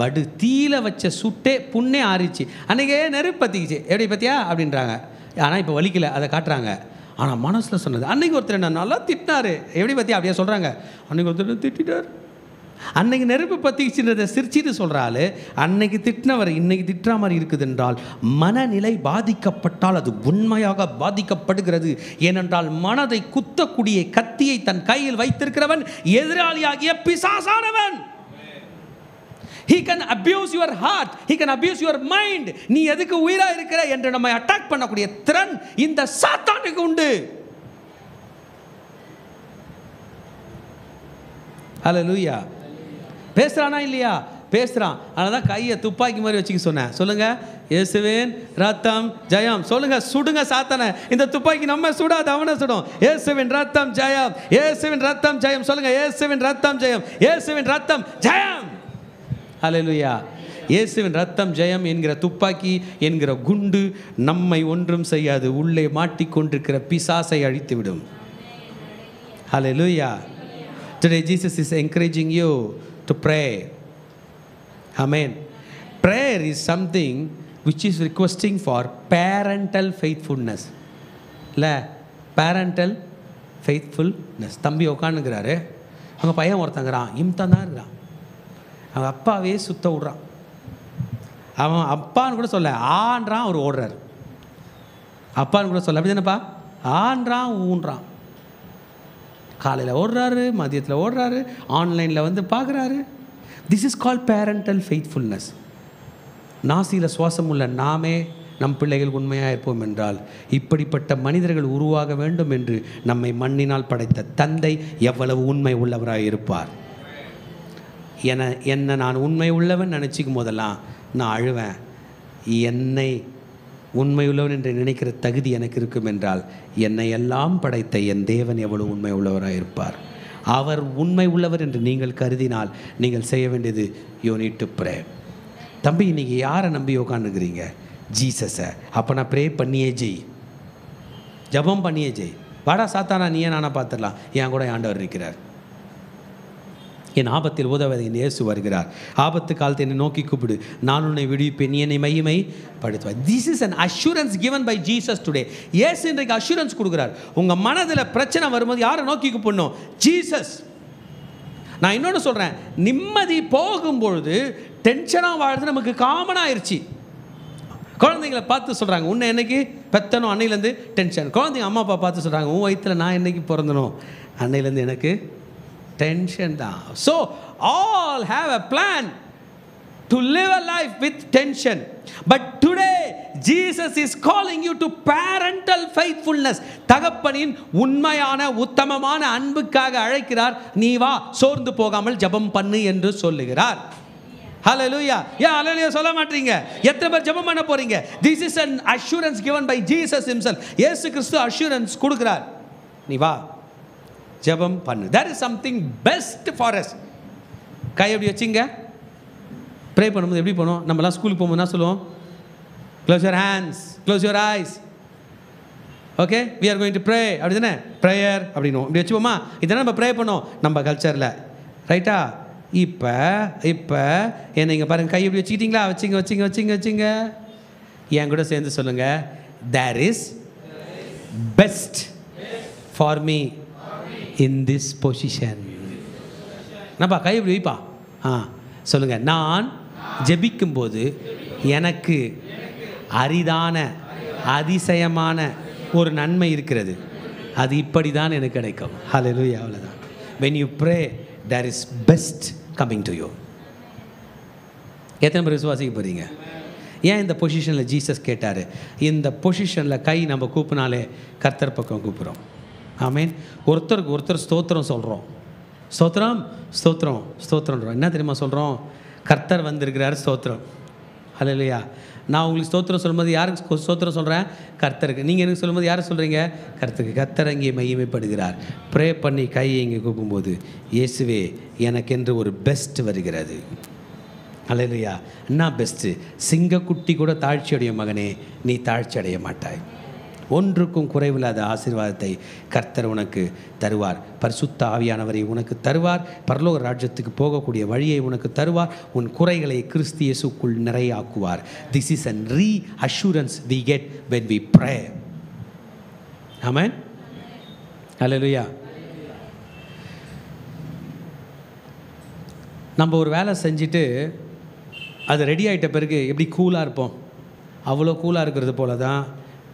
வடு. தீயில வச்ச சுட்டே புண்ணே ஆறிச்சு. அன்றைக்கே நெருப்பு பற்றிக்கிச்சு, எப்படி பற்றியா அப்படின்றாங்க. ஆனால் இப்போ வலிக்கலை, அதை காட்டுறாங்க. ஆனால் மனசில் சொன்னது. அன்றைக்கி ஒருத்தர் என்ன நல்லா திட்டினார், எப்படி பற்றியா அப்படியே சொல்கிறாங்க. அன்றைக்கி ஒருத்தர் திட்டார், அன்னைக்கு நெருப்பு பற்றிச்சுன்றதை சிரிச்சிட்டு சொல்கிறாள். அன்னைக்கு திட்டினவர் இன்னைக்கு திட்டுற மாதிரி இருக்குது என்றால் மனநிலை பாதிக்கப்பட்டால் அது உண்மையாக பாதிக்கப்படுகிறது. ஏனென்றால் மனதை குத்தக்கூடிய கத்தியை தன் கையில் வைத்திருக்கிறவன் எதிராளியாகிய பிசாசானவன். He can abuse your heart, he can abuse your mind. நீ எதுக்கு உயிரா இருக்கிற என்று நம்மை அட்டாக் பண்ணக்கூடிய திறன் இந்த சாத்தானுக்கு உண்டு. ஹல்லேலூயா. பேசுகிறானா இல்லையா? பேசுகிறான். அதனால தான் கையை துப்பாக்கி மாதிரி வச்சுக்க சொன்னேன். சொல்லுங்கள், இயேசுவின் ரத்தம் ஜெயம். சொல்லுங்கள், சுடுங்க சாத்தானை. இந்த துப்பாக்கி நம்ம சுடாது, அவனை சுடும். இயேசுவின் ரத்தம் ஜெயம், இயேசுவின் ரத்தம் ஜெயம். சொல்லுங்கள், இயேசுவின் ரத்தம் ஜெயம், இயேசுவின் ரத்தம் ஜெயம். ஹல்லேலூயா. இயேசுவின் ரத்தம் ஜெயம் என்கிற துப்பாக்கி என்கிற குண்டு நம்மை ஒன்றும் செய்யாது. உள்ளே மாட்டிக்கொண்டிருக்கிற பிசாசை அழித்துவிடும். ஹல்லேலூயா. Today Jesus is encouraging you to pray. Amen. Prayer is something which is requesting for parental faithfulness. இல்லை, parental faithfulness. தம்பி உட்காந்துக்கிறாரு, அவங்க பையன் ஒருத்தங்கிறான், இம்தான் தான் இருக்கிறான். அவங்க அப்பாவே சுத்த விட்றான். அவன் அப்பான்னு கூட சொல்ல, ஆன்றான், அவர் ஓடுறாரு. அப்பான்னு கூட சொல்ல, அப்படி தானேப்பா, ஆன்றான் ஊன்றான். காலையில் ஓடுறாரு, மதியத்தில் ஓடுறாரு, ஆன்லைனில் வந்து பார்க்குறாரு. This is called parental faithfulness. நாசியில் சுவாசம் உள்ள நாமே நம் பிள்ளைகள் உண்மையாக இருப்போம் என்றால் இப்படிப்பட்ட மனிதர்கள் உருவாக வேண்டும் என்று நம்மை மண்ணினால் படைத்த தந்தை எவ்வளவு உண்மை உள்ளவராக இருப்பார். என்னை நான் உண்மை உள்ளவன் நினச்சிக்கும் போதெல்லாம் நான் அழுவேன். என்னை உண்மை உள்ளவன் என்று நினைக்கிற தகுதி எனக்கு இருக்கும் என்றால் என்னை எல்லாம் படைத்த என் தேவன் எவ்வளவு உண்மை உள்ளவராக இருப்பார். அவர் உண்மை உள்ளவர் என்று நீங்கள் கருதினால் நீங்கள் செய்ய வேண்டியது யூ நீட் டு ப்ரே. தம்பி, இன்றைக்கி யாரை நம்பி உட்காந்துக்கிறீங்க? ஜீசஸை. அப்போ நான் ப்ரே பண்ணியே ஜெய், ஜபம் பண்ணியே ஜெய். வாடா சாத்தானா, நீயே நானா பார்த்துடலாம், என் கூட ஆண்டவர் இருக்கிறார். என் ஆபத்தில் உதவதை இயேசு வருகிறார். ஆபத்து காலத்தை என்னை நோக்கி கூப்பிடு, நான் உன்னை விடுவிப்பேன், நீ என்னை மகிமை படுத்துவாய். This is an assurance given by Jesus today. இயேசு இன்றைக்கு அஷூரன்ஸ் கொடுக்குறார். உங்கள் மனதில் பிரச்சனை வரும்போது யாரை நோக்கி கூப்பிடணும்? ஜீசஸ். நான் இன்னொன்று சொல்கிறேன், நிம்மதி போகும்பொழுது டென்ஷனாக வாழ்றது நமக்கு காமனாக ஆயிடுச்சு. குழந்தைங்களை பார்த்து சொல்கிறாங்க, உன்னை என்னைக்கு பெத்தனும் அன்னையிலேருந்து டென்ஷன். குழந்தைங்க அம்மா அப்பா பார்த்து சொல்கிறாங்க, உன் வயிற்றில் நான் என்னைக்கு பிறந்தனும் அன்னையிலேருந்து எனக்கு டென்ஷன் தான். So all have a plan to live a life with tension. But today Jesus is calling you to parental faithfulness. தகப்பனின் உண்மையான உத்தமமான அன்புக்காக அழைக்கிறார். நீ வா, சோர்ந்து போகாமல் ஜெபம் பண்ணு என்று சொல்லுகிறார். ஹல்லேலூயா. ஏன் ஹல்லேலூயா சொல்ல மாட்டீங்க? எத்தனை பேர் ஜெபம் பண்ண போறீங்க? This is an assurance given by Jesus himself. இயேசு கிறிஸ்து அஷூரன்ஸ் கொடுக்கிறார். நீ வா, ஜெபம் பண்ணு. that is something best for us. கை எப்படி வச்சிங்க? ப்ரே பண்ணும்போது எப்படி பண்ணுவோம்? நம்மலாம் ஸ்கூலுக்கு போகும்போது என்ன சொல்லுவோம்? Close your hands, close your eyes. Okay, we are going to pray. அப்படி தானே ப்ரேயர் அப்படின்னுவோம். இப்படி வச்சுப்போமா? இதானே நம்ம ப்ரே பண்ணோம் நம்ம கல்ச்சரில், ரைட்டா? இப்போ என்ன இங்கே பாருங்கள், கை எப்படி வச்சுக்கிட்டீங்களா? வச்சிங்க. என் கூட சேர்ந்து சொல்லுங்கள், there is best for me in this position. என்னப்பா கை எப்படி வைப்பா? சொல்லுங்கள், நான் ஜெபிக்கும்போது எனக்கு அரிதான அதிசயமான ஒரு நன்மை இருக்கிறது, அது இப்படி தான் எனக்கு கிடைக்கும். ஹல்லேலூயா. அவ்வளோதான். when you pray there is best coming to you. எத்தனை பேர் விசுவாசிக்க போகிறீங்க? ஏன் இந்த பொசிஷனில் ஜீசஸ் கேட்டார்? இந்த பொசிஷனில் கை நம்ம கூப்பினாலே கர்த்தர் பக்கம் கூப்பிட்றோம். ஆமீன். ஒருத்தருக்கு ஒருத்தர் ஸ்தோத்திரம் சொல்கிறோம். ஸ்தோத்திரம்ன்றோம். என்ன தெரியுமா சொல்கிறோம்? கர்த்தர் வந்திருக்கிறார், ஸ்தோத்திரம். ஹல்லேலூயா. நான் உங்களுக்கு ஸ்தோத்திரம் சொல்லும்போது யாருக்கு ஸ்தோத்திரம் சொல்கிறேன்? கர்த்தருக்கு. நீங்கள் எனக்கு சொல்லும்போது யாரை சொல்கிறீங்க? கர்த்தருக்கு. கர்த்தர் அங்கே மகிமைப்படுகிறார். ப்ரே பண்ணி கையை இங்கே கூப்பும்போது, இயேசுவே எனக்கென்று ஒரு பெஸ்ட் வருகிறது. ஹல்லேலூயா. என்ன பெஸ்ட்டு? சிங்கக்குட்டி கூட தாழ்ச்சி அடையும் மகனே, நீ தாழ்ச்சி அடைய மாட்டாய். ஒன்றுக்கும் குறைவில்லாத ஆசீர்வாதத்தை கர்த்தர் உனக்கு தருவார். பரிசுத்த ஆவியானவரை உனக்கு தருவார். பரலோக ராஜ்யத்துக்கு போகக்கூடிய வழியை உனக்கு தருவார். உன் குறைகளை கிறிஸ்து இயேசுக்குள் நிறையாக்குவார். This is an reassurance we get when we pray. Amen. Hallelujah. நம்ம ஒரு வேலை செஞ்சுட்டு அது ரெடி ஆகிட்ட பிறகு எப்படி கூலாக இருப்போம், அவ்வளோ கூலாக இருக்கிறது போல தான்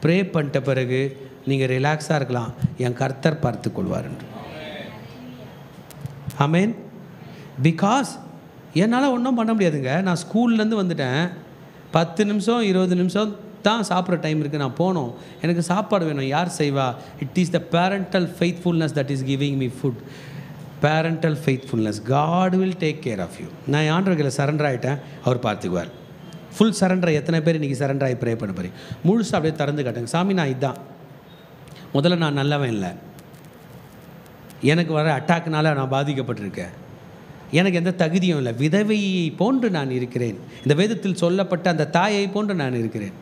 ப்ரே பண்ணிட்ட பிறகு நீங்கள் ரிலாக்ஸாக இருக்கலாம். என் கர்த்தர் பார்த்து கொள்வார். ஆமேன். பிகாஸ் என்னால் ஒன்றும் பண்ண முடியாதுங்க. நான் ஸ்கூல்லேருந்து வந்துட்டேன், 10 நிமிஷம் 20 நிமிஷம் தான் சாப்பிட்ற டைம் இருக்குது. நான் போனோம், எனக்கு சாப்பாடு வேணும். யார் செய்வா? It is the parental faithfulness that is giving me food. Parental faithfulness. God will take care of you. நான் ஆண்டவர்களை சரண்டர் ஆகிட்டேன், அவர் பார்த்துக்குவார். Full surrender. எத்தனை பேர் இன்றைக்கி சரண்டர் ஆகி ப்ரே பண்ண போறீங்க? முழுசாக அப்படியே திறந்து காட்டுங்க. சாமி, நான் இதுதான். முதல்ல நான் நல்லவன் இல்லை, எனக்கு வர அட்டாக்னால நான் பாதிக்கப்பட்டிருக்கேன், எனக்கு எந்த தகுதியும் இல்லை, விதவையை போன்று நான் இருக்கிறேன், இந்த வேதத்தில் சொல்லப்பட்ட அந்த தாயை போன்று நான் இருக்கிறேன்.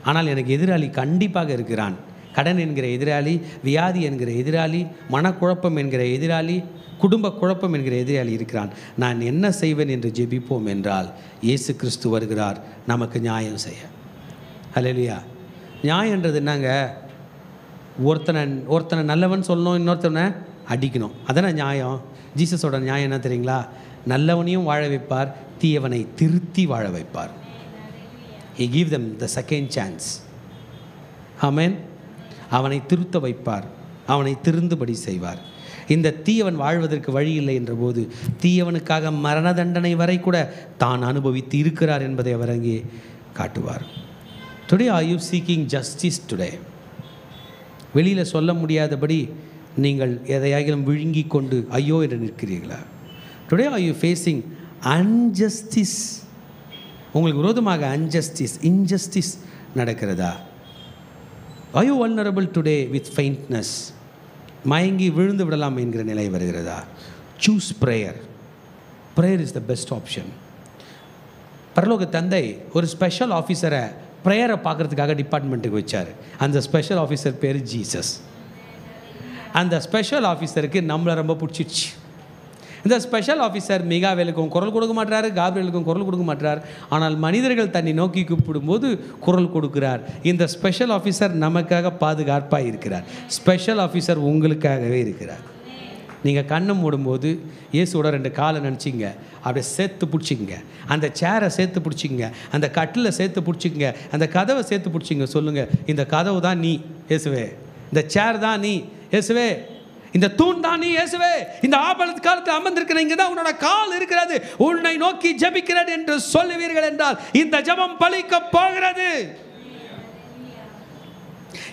ஆனால் எனக்கு எதிராளி கண்டிப்பாக இருக்கிறான். கடன் என்கிற எதிராளி, வியாதி என்கிற எதிராளி, மனக்குழப்பம் என்கிற எதிராளி, குடும்ப குழப்பம் என்கிற எதிராளி இருக்கிறான். நான் என்ன செய்வேன் என்று ஜெபிப்போம் என்றால் இயேசு கிறிஸ்து வருகிறார் நமக்கு நியாயம் செய்ய. ஹல்லேலூயா. நியாயன்றது என்னங்க? ஒருத்தனை நல்லவன் சொல்லணும், இன்னொருத்தனை அடிக்கணும், அதானே நியாயம். ஜீசஸோட நியாயம் என்ன தெரியுங்களா? நல்லவனையும் வாழ வைப்பார், தீயவனை திருத்தி வாழ வைப்பார். He give them the second chance. ஆமென். அவனை திருத்த வைப்பார், அவனை திருந்துபடி செய்வார். இந்த தீயவன் வாழ்வதற்கு வழி இல்லை என்ற போது தீயவனுக்காக மரண தண்டனை வரை கூட தான் அனுபவித்து இருக்கிறார் என்பதை அவர் அங்கே காட்டுவார். Today are you seeking justice? Today வெளியில் சொல்ல முடியாதபடி நீங்கள் எதையாகிலும் விழுங்கி கொண்டு ஐயோ என்று நிற்கிறீர்களா? Today are you facing unjustice, உங்களுக்கு விரோதமாக இன்ஜஸ்டிஸ் நடக்கிறதா? Are you vulnerable today with faintness? மயங்கி விழுந்து விடலாம் என்கிற நிலை வருகிறதா? Choose prayer. Prayer is the best option. பரலோக தந்தை ஒரு ஸ்பெஷல் ஆஃபீஸரை ப்ரேயரை பார்க்குறதுக்காக டிபார்ட்மெண்ட்டுக்கு வச்சார். அந்த ஸ்பெஷல் ஆஃபீஸர் பேர் ஜீசஸ். அந்த ஸ்பெஷல் ஆஃபீஸருக்கு நம்மளை ரொம்ப பிடிச்சிடுச்சு. இந்த ஸ்பெஷல் ஆஃபீஸர் மிகாவேலுக்கும் குரல் கொடுக்க மாட்டார், காப்ரியலுக்கும் குரல் கொடுக்க மாட்டார். ஆனால் மனிதர்கள் தன்னை நோக்கி கூப்பிடும்போது குரல் கொடுக்கிறார். இந்த ஸ்பெஷல் ஆஃபீஸர் நமக்காக பாதுகாப்பாக இருக்கிறார். ஸ்பெஷல் ஆஃபீஸர் உங்களுக்காகவே இருக்கிறார். நீங்கள் கண்ணை மூடும்போது இயேசுவோட 2 காலை நினச்சிங்க, அப்படியே சேர்த்து பிடிச்சிங்க, அந்த சேரை சேர்த்து பிடிச்சிங்க, அந்த கட்டில் சேர்த்து பிடிச்சிங்க, அந்த கதவை சேர்த்து பிடிச்சிங்க. சொல்லுங்கள், இந்த கதவு தான் நீ இயேசுவே, இந்த சேர் தான் நீ இயேசுவே, இந்த தூண் தான் நீ இயேசுவே, இந்த ஆபத்து காலத்தில் அமர்ந்திருக்கிற இங்கே தான் உன்னோட கால் இருக்கிறது, உன்னை நோக்கி ஜெபிக்கிறது என்று சொல்லுவீர்கள் என்றால் இந்த ஜெபம் பலிக்க போகிறது.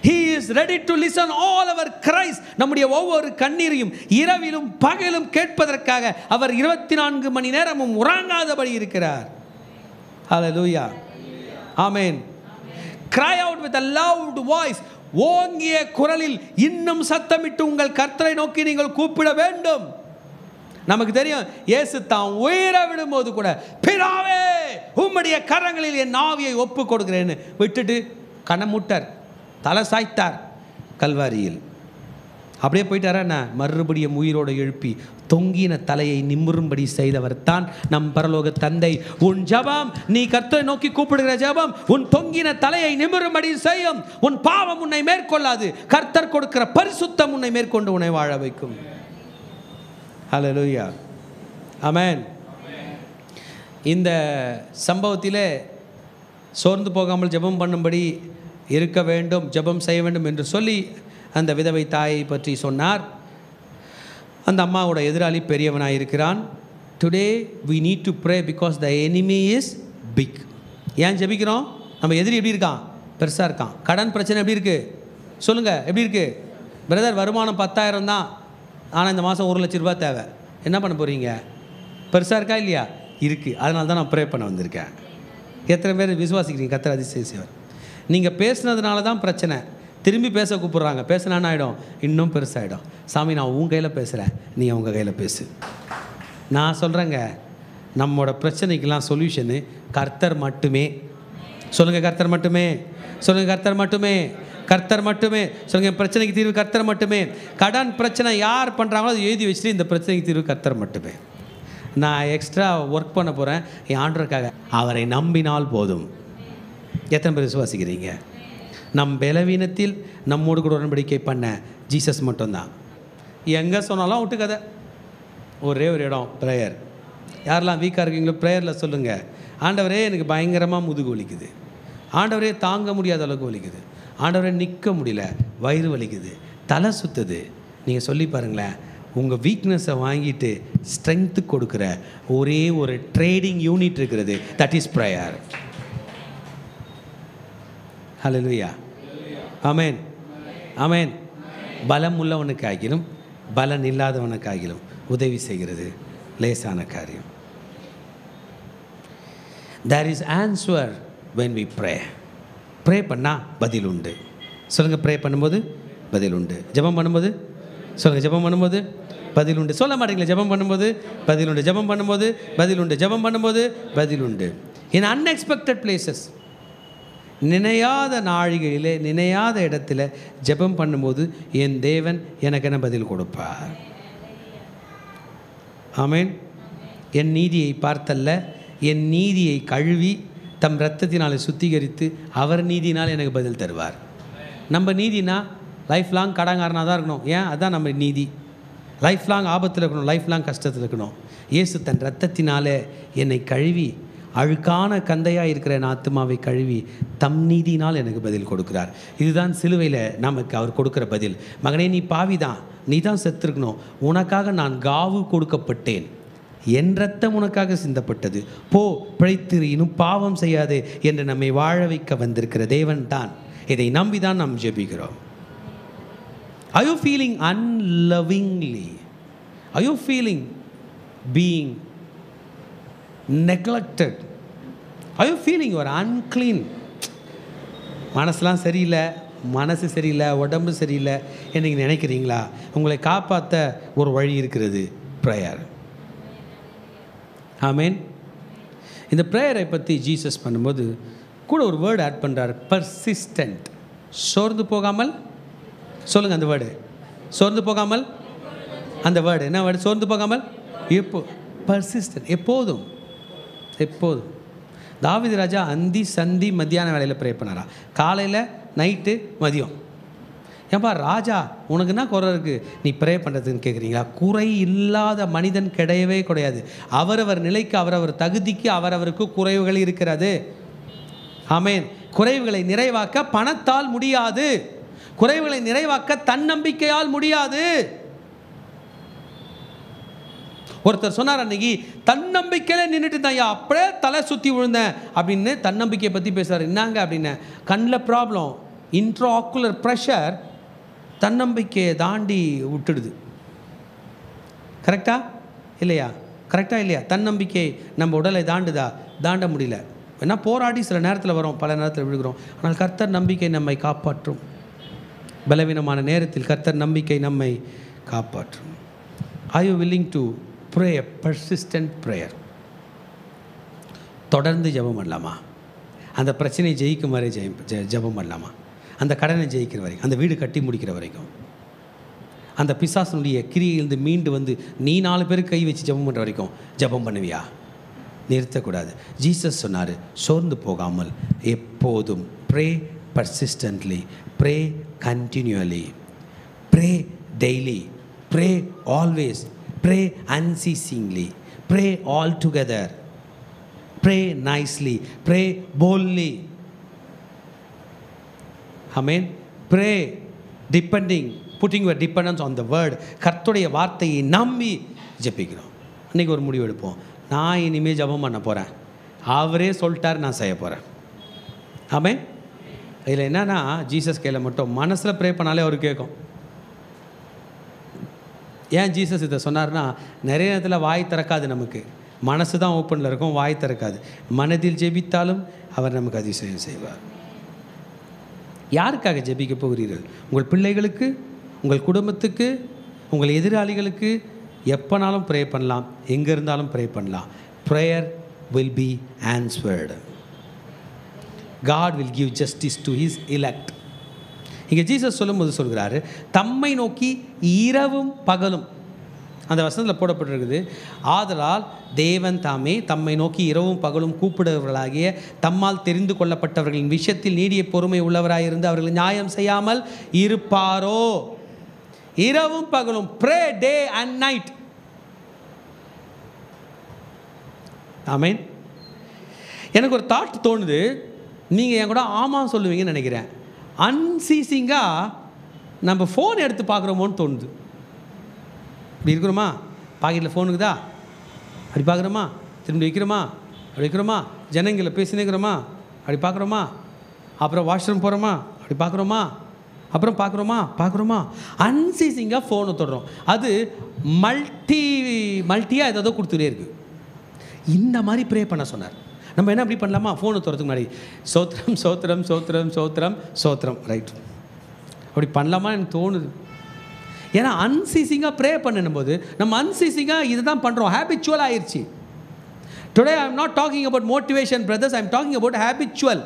He is ready to listen all our cries. நம்முடைய ஒவ்வொரு கண்ணீரையும் இரவிலும் பகலும் கேட்பதற்காக அவர் 24 மணி நேரமும் உறங்காதபடி இருக்கிறார். Hallelujah. Amen. Cry out with a loud voice. ஓங்கிய குரலில் இன்னும் சத்தமிட்டு உங்கள் கர்த்தரை நோக்கி நீங்கள் கூப்பிட வேண்டும். நமக்கு தெரியும், இயேசு தான் உயிரை விடும்போது கூட பிதாவே உம்முடைய கரங்களில் என் ஆவியை ஒப்பு கொடுக்கிறேன்னு விட்டுட்டு கண்ணமுட்டார், தலை சாய்த்தார் கல்வாரியில். அப்படியே போயிட்டாரா? மறுபடியும் உயிரோடு எழுப்பி தொங்கின தலையை நிமிரும்படி செய்தவர் தான் நம் பரலோக தந்தை. உன் ஜெபம், நீ கர்த்தரை நோக்கி கூப்பிடுகிற ஜெபம் உன் தொங்கின தலையை நிமிரும்படி செய்யும். உன் பாவம் உன்னை மேற்கொள்ளாது. கர்த்தர் கொடுக்கிற பரிசுத்தம் உன்னை மேற்கொண்டு உன்னை வாழ வைக்கும். ஹல்லேலூயா. ஆமென். இந்த சம்பவத்திலே சோர்ந்து போகாமல் ஜெபம் பண்ணும்படி இருக்க வேண்டும், ஜெபம் செய்ய வேண்டும் என்று சொல்லி அந்த விதவை தாயை பற்றி சொன்னார். அந்த அம்மாவோட எதிராளி பெரியவனாக இருக்கிறான். Today we need to pray because the enemy is big. ஏன் ஜெபிக்கிறோம்? நம்ம எதிரி எப்படி இருக்கான்? பெருசாக இருக்கான். கடன் பிரச்சனை எப்படி இருக்குது? சொல்லுங்கள், எப்படி இருக்குது? பிரதர், வருமானம் 10,000 தான், ஆனால் இந்த மாதம் 1 லட்ச ரூபா தேவை, என்ன பண்ண போகிறீங்க? பெருசாக இருக்கா இல்லையா? இருக்குது. அதனால தான் நான் ப்ரே பண்ண வந்திருக்கேன். எத்தனை பேர் விசுவாசிக்கிறீங்க கர்த்தர் அதிசயம் செய்வார்? நீங்கள் பேசுனதுனால தான் பிரச்சனை. திரும்பி பேச கூப்பிட்றாங்க, பேசினான்னு ஆகிடும், இன்னும் பெருசாகிடும். சாமி, நான் உன் கையில் பேசுகிறேன், நீ உங்கள் கையில் பேசு. நான் சொல்கிறேங்க, நம்மளோட பிரச்சனைக்கெல்லாம் சொல்யூஷனு கர்த்தர் மட்டுமே. சொல்லுங்கள், கர்த்தர் மட்டுமே. சொல்லுங்கள், கர்த்தர் மட்டுமே. கர்த்தர் மட்டுமே. சொல்லுங்கள், பிரச்சனைக்கு தீர்வு கர்த்தர் மட்டுமே. கடன் பிரச்சனை யார் பண்ணுறாங்களோ அதை எழுதி வச்சுட்டு இந்த பிரச்சனைக்கு தீர்வு கர்த்தர் மட்டுமே. நான் எக்ஸ்ட்ரா ஒர்க் பண்ண போகிறேன் என் ஆண்டருக்காக. அவரை நம்பினால் போதும். எத்தனை பேர் விசுவாசிக்கிறீங்க? நம் பலவீனத்தில் நம்மோடு கூட உடன்படிக்கை பண்ண ஜீசஸ் மட்டும்தான். எங்கே சொன்னாலும் விட்டு கதை. ஒரே ஒரு இடம் ப்ரேயர். யாரெல்லாம் வீக்காக இருக்கீங்களோ ப்ரேயரில் சொல்லுங்கள், ஆண்டவரே எனக்கு பயங்கரமாக முதுகு வலிக்குது, ஆண்டவரே தாங்க முடியாத அளவுக்கு வலிக்குது, ஆண்டவரே நிற்க முடியல, வயிறு வலிக்குது, தலை சுற்றுது. நீங்கள் சொல்லி பாருங்களேன், உங்கள் வீக்னஸை வாங்கிட்டு ஸ்ட்ரென்த்து கொடுக்குற ஒரே ஒரு ட்ரேடிங் யூனிட் இருக்கிறது. That is prayer. Hallelujah. Amen. Amen. பலம் உள்ளவனுக்காகிலும் பலன் இல்லாதவனுக்காகிலும் உதவி செய்கிறது லேசான காரியம். There is answer when we pray. Pray பண்ணால் பதில் உண்டு. சொல்லுங்கள், ப்ரே பண்ணும்போது பதில் உண்டு. ஜெபம் பண்ணும்போது சொல்லுங்கள், ஜெபம் பண்ணும்போது பதில் உண்டு. சொல்ல மாட்டீங்களா? ஜெபம் பண்ணும்போது பதில் உண்டு, ஜெபம் பண்ணும்போது பதில் உண்டு, ஜெபம் பண்ணும்போது பதில் உண்டு. In unexpected places, நினையாத நாழிகையிலே நினையாத இடத்துல ஜெபம் பண்ணும்போது என் தேவன் எனக்கு என்ன பதில் கொடுப்பார். ஆமென். என் நீதியை பார்த்தல்ல, என் நீதியை கழுவி தம் இரத்தத்தினாலே சுத்திகரித்து அவர் நீதினால் எனக்கு பதில் தருவார். நம்ம நீதினா லைஃப் லாங் கடங்காரனாக தான் இருக்கணும். ஏன்? அதுதான் நம்ம நீதி. லைஃப் லாங் ஆபத்தில் இருக்கணும், லைஃப் லாங் கஷ்டத்தில் இருக்கணும். இயேசு தன் இரத்தத்தினாலே என்னை கழுவி அழுக்கான கந்தையாக இருக்கிற என் ஆத்துமாவை கழுவி தம் நீதினால் எனக்கு பதில் கொடுக்கிறார். இதுதான் சிலுவையில் நமக்கு அவர் கொடுக்குற பதில். மகனே, நீ பாவிதான், நீ தான் செத்துருக்கணும், உனக்காக நான் காவு கொடுக்கப்பட்டேன், என் ரத்தம் உனக்காக சிந்தப்பட்டது, போ பிழைத்திரு, இன்னும் பாவம் செய்யாதே என்று நம்மை வாழ வைக்க வந்திருக்கிற தேவன் தான். இதை நம்பி தான் நாம் ஜெபிக்கிறோம். Are you feeling unlovingly? Are you feeling being neglected. Are you feeling you are unclean? மனசுலாம் சரியில்லை, மனசு சரியில்லை, உடம்பு சரியில்லை என்று நீங்கள் நினைக்கிறீங்களா? உங்களை காப்பாற்ற ஒரு வழி இருக்கிறது, ப்ரேயர். ஆமேன். இந்த ப்ரேயரை பற்றி ஜீசஸ் பண்ணும்போது கூட ஒரு வேர்டு ஆட் பண்ணுறார், பர்சிஸ்டன்ட். சோர்ந்து போகாமல், சொல்லுங்கள் அந்த வேர்டு, சோர்ந்து போகாமல். அந்த வேர்டு என்ன வேர்டு? சோர்ந்து போகாமல். எப்போ? பர்சிஸ்டன்ட், எப்போதும், எப்போதும். தாவீது ராஜா அந்தி சந்தி மத்தியான வேலையில் ப்ரே பண்ணாரா? காலையில், நைட்டு, மதியம். ஏன்பா ராஜா உனக்கு என்ன குறை இருக்குது நீ ப்ரே பண்ணுறதுன்னு கேட்குறீங்களா? குறை இல்லாத மனிதன் கிடையவே கிடையாது. அவரவர் நிலைக்கு, அவரவர் தகுதிக்கு, அவரவருக்கு குறைவுகள் இருக்கிறது. ஆமேன். குறைவுகளை நிறைவாக்க பணத்தால் முடியாது, குறைவுகளை நிறைவாக்க தன்னம்பிக்கையால் முடியாது. ஒருத்தர் சொன்னார் அன்னைக்கு, தன்னம்பிக்கையில நின்றுட்டு தான் ஐயா அப்படியே தலை சுற்றி விழுந்தேன் அப்படின்னு தன்னம்பிக்கையை பற்றி பேசுகிறார். என்னங்க அப்படின்னு, கண்ணில் ப்ராப்ளம், இன்ட்ராஆக்குலர் ப்ரெஷர் தன்னம்பிக்கையை தாண்டி விட்டுடுது. கரெக்டா இல்லையா? கரெக்டா இல்லையா? தன்னம்பிக்கை நம்ம உடலை தாண்டுதா? தாண்ட முடியல. ஏன்னா போராடி சில நேரத்தில் வரும், பல நேரத்தில் விழுகிறோம். ஆனால் கர்த்தர் நம்பிக்கை நம்மை காப்பாற்றும். பலவீனமான நேரத்தில் கர்த்தர் நம்பிக்கை நம்மை காப்பாற்றும். Are you willing to pray a persistent prayer? தொடர்ந்து ஜெபம் பண்ணலாமா? அந்த பிரச்சனையை ஜெயிக்கும் வரை ஜெபம் பண்ணலாமா? அந்த கடனை ஜெயிக்கிற வரைக்கும், அந்த வீடு கட்டி முடிக்கிற வரைக்கும், அந்த பிசாசனுடைய கிரியையிலிருந்து மீண்டு வந்து நீ 4 பேருக்கு கை வச்சு ஜெபம் பண்ணுற வரைக்கும் ஜெபம் பண்ணுவியா? நிறுத்தக்கூடாது. ஜீசஸ் சொன்னார், சோர்ந்து போகாமல் எப்போதும், pray பர்சிஸ்டன்ட்லி, pray continuously, pray daily, pray always, pray unceasingly, pray all together, pray nicely, pray boldly. Amen. Pray depending, putting your dependence on the word. கர்த்தருடைய வார்த்தையை நம்பி ஜெபிக்கிறோம். அன்றைக்கி ஒரு முடிவு எடுப்போம், நான் இனிமேல் ஜெபம் பண்ண போகிறேன், அவரே சொல்லிட்டார், நான் செய்ய போகிறேன். ஆமென். இதில் என்னன்னா, ஜீசஸ் கையில் மட்டும் மனசில் ப்ரே பண்ணாலே அவர் கேட்கும். ஏன் ஜீசஸ் இதை சொன்னார்னா, நிறைய நேரத்தில் வாய் திறக்காது, நமக்கு மனசு தான் ஓப்பனில் இருக்கும், வாய் திறக்காது. மனதில் ஜெபித்தாலும் அவர் நமக்கு அதிசயம் செய்வார். யாருக்காக ஜெபிக்க போகிறீர்கள்? உங்கள் பிள்ளைகளுக்கு, உங்கள் குடும்பத்துக்கு, உங்கள் எதிராளிகளுக்கு எப்போனாலும் ப்ரே பண்ணலாம், எங்கே இருந்தாலும் ப்ரே பண்ணலாம். Prayer will be answered. God will give justice to his elect. இங்கே ஜீசஸ் சொல்லும்போது சொல்கிறாரு, தம்மை நோக்கி இரவும் பகலும், அந்த வசனத்தில் போடப்பட்டிருக்குது, ஆதலால் தேவன் தாமே தம்மை நோக்கி இரவும் பகலும் கூப்பிடுவர்களாகிய தம்மால் தெரிந்து கொள்ளப்பட்டவர்களின் விஷயத்தில் நீடிய பொறுமை உள்ளவராயிருந்து அவர்கள் நியாயம் செய்யாமல் இருப்பாரோ? இரவும் பகலும், ப்ரே டே அண்ட் நைட். ஆமென். எனக்கு ஒரு தாட் தோணுது, நீங்கள் என் கூட ஆமாம் சொல்லுவீங்கன்னு நினைக்கிறேன். அன்சீசிங்காக நம்ம ஃபோன் எடுத்து பார்க்குறோமோன்னு தோணுது. இப்படி இருக்கிறோமா? பாக்கெட்டில் ஃபோன் இருக்குதா? அப்படி பார்க்குறோமா? திரும்பி வைக்கிறோமா? அப்படி வைக்கிறோமா? ஜனங்களை பேசினேக்கிறோமா? அப்படி பார்க்குறோமா? அப்புறம் வாஷ்ரூம் போகிறோமா? அப்படி பார்க்குறோமா? அப்புறம் பார்க்குறோமா? அன்சீசிங்காக ஃபோனை தொடுறோம். அது மல்ட்டியாக ஏதோ கொடுத்துட்டே இருக்குது. இந்த மாதிரி ப்ரே பண்ண சொன்னார். நம்ம என்ன அப்படி பண்ணலாமா? ஃபோனை தோறதுக்கு முன்னாடி சோத்திரம் சோத்திரம் சோத்திரம் சோத்திரம் சோத்திரம், ரைட், அப்படி பண்ணலாமா எனக்கு தோணுது. ஏன்னா அன்சீசிங்காக ப்ரே பண்ணும் போது நம்ம அன்சீசிங்காக இதை தான் பண்ணுறோம், ஹேபிச்சுவல் ஆயிடுச்சு. Today I am not talking about motivation brothers, I am talking about habitual.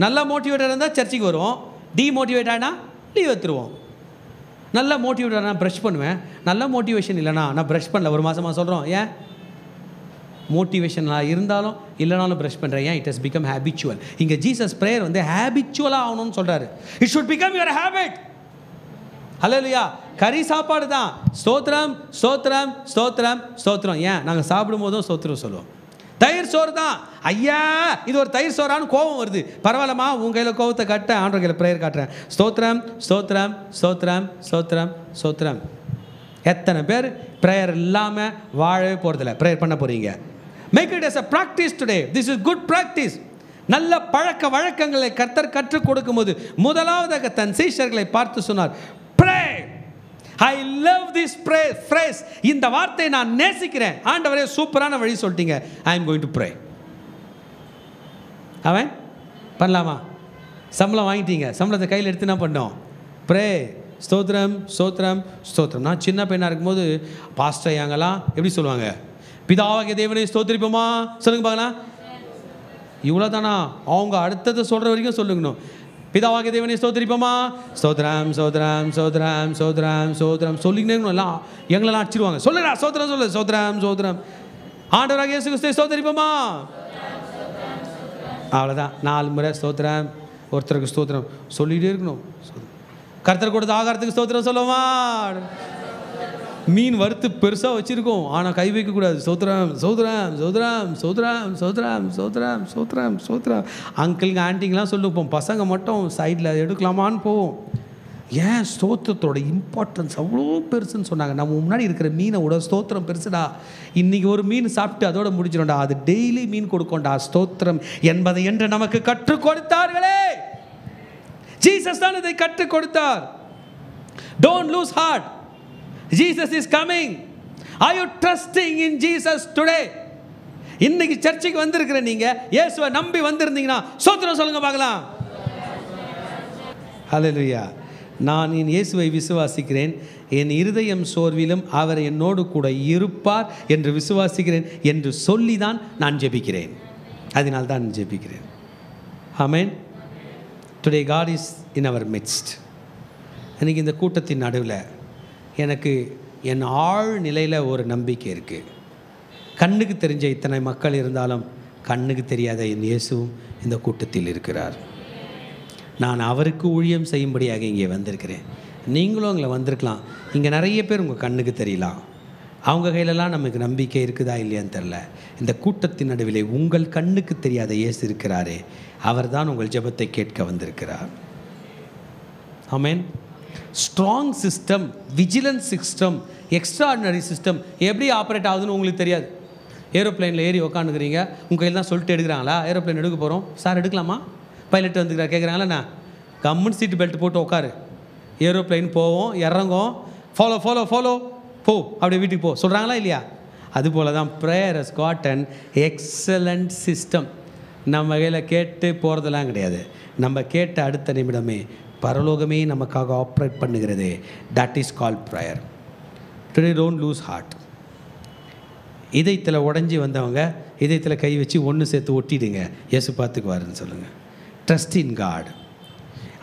நல்லா மோட்டிவேட்டட் இருந்தால் சர்ச்சுக்கு வருவோம், டிமோட்டிவேட் ஆகினா லீவ் எடுத்துருவோம். நல்லா மோட்டிவேட்டட் நான் ப்ரஷ் பண்ணுவேன், நல்ல மோட்டிவேஷன் இல்லைனா நான் ப்ரஷ் பண்ணல, ஒரு மாதமாக சொல்கிறோம். ஏன்? மோட்டிவேஷனாக இருந்தாலும் இல்லைனாலும் ப்ரஷ் பண்ணுறேன். ஏன்? It has become habitual. இங்கே ஜீசஸ் ப்ரேயர் வந்து ஹேபிச்சுவலாக ஆகணும்னு சொல்கிறாரு. It should become your habit. Hallelujah. கறி சாப்பாடு தான், ஸ்தோத்திரம் ஸ்தோத்திரம் ஸ்தோத்திரம் ஸ்தோத்திரம். ஏன்? நாங்கள் சாப்பிடும் போதும் ஸ்தோத்திரம் சொல்லுவோம். தயிர் சோறு தான், ஐயா இது ஒரு தயிர் சோறான்னு கோபம் வருது, பரவாயில்லம்மா உன் கையில் கோபத்தை காட்ட, ஆண்டவர் கையில் ப்ரேயர் காட்டுறேன். ஸ்தோத்திரம் ஸ்தோத்திரம் ஸ்தோத்திரம் ஸ்தோத்திரம் ஸ்தோத்திரம். எத்தனை பேர் ப்ரேயர் இல்லாமல் வாழவே போகிறதில்ல? ப்ரேயர் பண்ண போகிறீங்க. Make it as a practice today. This is good practice. நல்ல பழக்க வழக்கங்களை கர்த்தர் கற்றுக் கொடுக்கும் போது முதலாவதாக தன் சீஷர்களை பார்த்து சொன்னார், pray I love this phrase. இந்த வார்த்தையை நான் நேசிக்கிறேன். ஆண்டவரே சூப்பரான வழி சொல்லிட்டீங்க. I am going to pray. அவன் பண்ணலாமா? சம்பளம் வாங்கிட்டீங்க, சம்பளத்தை கையில் எடுத்து என்ன பண்ணோம்? ப்ரே. ஸ்தோத்திரம் ஸ்தோத்திரம் ஸ்தோத்திரம். நான் சின்ன பையனாக இருக்கும்போது பாஸ்டர் எங்கெல்லாம் எப்படி சொல்லுவாங்க? பிதாவாகிய தேவனை ஸ்தோத்திரிப்போமா சொல்லுங்க பார்க்கலாம். இவ்வளோ தானா? அவங்க அடுத்தது சொல்கிற வரைக்கும் சொல்லுங்கணும். பிதாவாகிய தேவனை ஸ்தோத்திரிப்போமா, ஸ்தோத்திரம் ஸ்தோத்திரம் ஸ்தோத்திரம் ஸ்தோத்திரம் ஸ்தோத்திரம் சொல்லிக்கினே எல்லாம் எங்களெல்லாம் அடிச்சிருவாங்க. சொல்லுடா ஸ்தோத்திரம் சொல்லு, ஸ்தோத்திரம் ஸ்தோத்திரம். ஆண்டவராகிய இயேசு கிறிஸ்துவை ஸ்தோத்திரிப்போமா, அவ்வளோதான். 4 முறை ஸ்தோத்திரம், ஒருத்தருக்கு ஸ்தோத்திரம் சொல்லிகிட்டே இருக்கணும். கர்த்தர் கொடுத்த ஆகாரத்துக்கு ஸ்தோத்திரம் சொல்லுவோமா? மீன் வறுத்து பெருசாக வச்சுருக்கோம், ஆனால் கை வைக்கக்கூடாது. சோத்ரம் சோத்ரம் சோத்ரம் சோத்ரம் சோத்ரம் சோத்ரம் சோத்ரம் சோத்ரம். அங்கிளுங்க ஆண்டிங்கெலாம் சொல்லுவோம், பசங்க மட்டும் சைடில் எடுக்கலாமான்னு போவோம். ஏன் ஸ்தோத்திரத்தோட இம்பார்ட்டன்ஸ் அவ்வளோ பெருசுன்னு சொன்னாங்க. நம்ம முன்னாடி இருக்கிற மீனோட ஸ்தோத்திரம் பெருசுடா. இன்றைக்கி ஒரு மீன் சாப்பிட்டு அதோட முடிச்சிடும்டா, அது டெய்லி மீன் கொடுக்கோண்டா ஸ்தோத்திரம் என்பதை என்று நமக்கு கற்றுக் கொடுத்தார்களே. ஜீசஸ் தான் இதை கற்றுக் கொடுத்தார். Don't lose heart. Jesus is coming. Are you trusting in Jesus today? இன்னைக்கு சர்ச்சுக்கு வந்திருக்கிற நீங்க இயேசுவை நம்பி வந்திருந்தீங்கன்னா ஸ்தோத்திரம் சொல்லுங்க பார்க்கலாம். ஹல்லேலூயா. நான் என் இயேசுவை விசுவாசிக்கிறேன், என் இருதயம் சோர்விலும் அவர் என்னோடு கூட இருப்பார் என்று விசுவாசிக்கிறேன் என்று சொல்லி தான் நான் ஜெபிக்கிறேன். அதனால் தான் ஜெபிக்கிறேன். Amen. Today God is in our midst. எனக்கு இந்த கூட்டத்தின் நடுவில் எனக்கு என் ஆழ் நிலையில் ஒரு நம்பிக்கை இருக்குது. கண்ணுக்கு தெரிஞ்ச இத்தனை மக்கள் இருந்தாலும் கண்ணுக்கு தெரியாத என் இயேசுவும் இந்த கூட்டத்தில் இருக்கிறார். நான் அவருக்கு ஊழியம் செய்யும்படியாக இங்கே வந்திருக்கிறேன். நீங்களும் அங்கே வந்திருக்கலாம். இங்கே நிறைய பேர் உங்கள் கண்ணுக்கு தெரியலாம், அவங்க கையிலலாம் நமக்கு நம்பிக்கை இருக்குதா இல்லையான்னு தெரில. இந்த கூட்டத்தின் நடுவிலே உங்கள் கண்ணுக்கு தெரியாத இயேசு இருக்கிறாரே, அவர் தான் உங்கள் ஜெபத்தை கேட்க வந்திருக்கிறார். Amen. Strong system, vigilance system, extraordinary system எப்படி ஆப்ரேட் ஆகுதுன்னு உங்களுக்கு தெரியாது. ஏரோப்ளைனில் ஏறி உக்காந்துக்கிறீங்க, உங்கள் கையில் தான் சொல்லிட்டு எடுக்கிறாங்களா? ஏரோப்ளைன் எடுக்க போகிறோம் சார், எடுக்கலாமா? பைலட் வந்துக்கிறார் கேட்குறாங்களா? கம்முன்னு சீட்டு பெல்ட் போட்டு உட்காரு. ஏரோப்ளைன் போவோம், இறங்கும், ஃபாலோ ஃபாலோ ஃபாலோ போ, அப்படியே வீட்டுக்கு போ சொல்கிறாங்களா இல்லையா? அதுபோல் தான் prayer has got an excellent system. நம்ம கையில் கேட்டு போகிறதெல்லாம் கிடையாது. நம்ம கேட்ட அடுத்த நிமிடமே பரலோகமே நமக்காக ஆப்ரேட் பண்ணுகிறது. That is called prayer. Today don't lose heart. இதயத்தில் உடஞ்சி வந்தவங்க இதயத்தில் கை வச்சு ஒன்று சேர்த்து ஒட்டிடுங்க, இயேசு பார்த்துக்குவாருன்னு சொல்லுங்கள். Trust in God.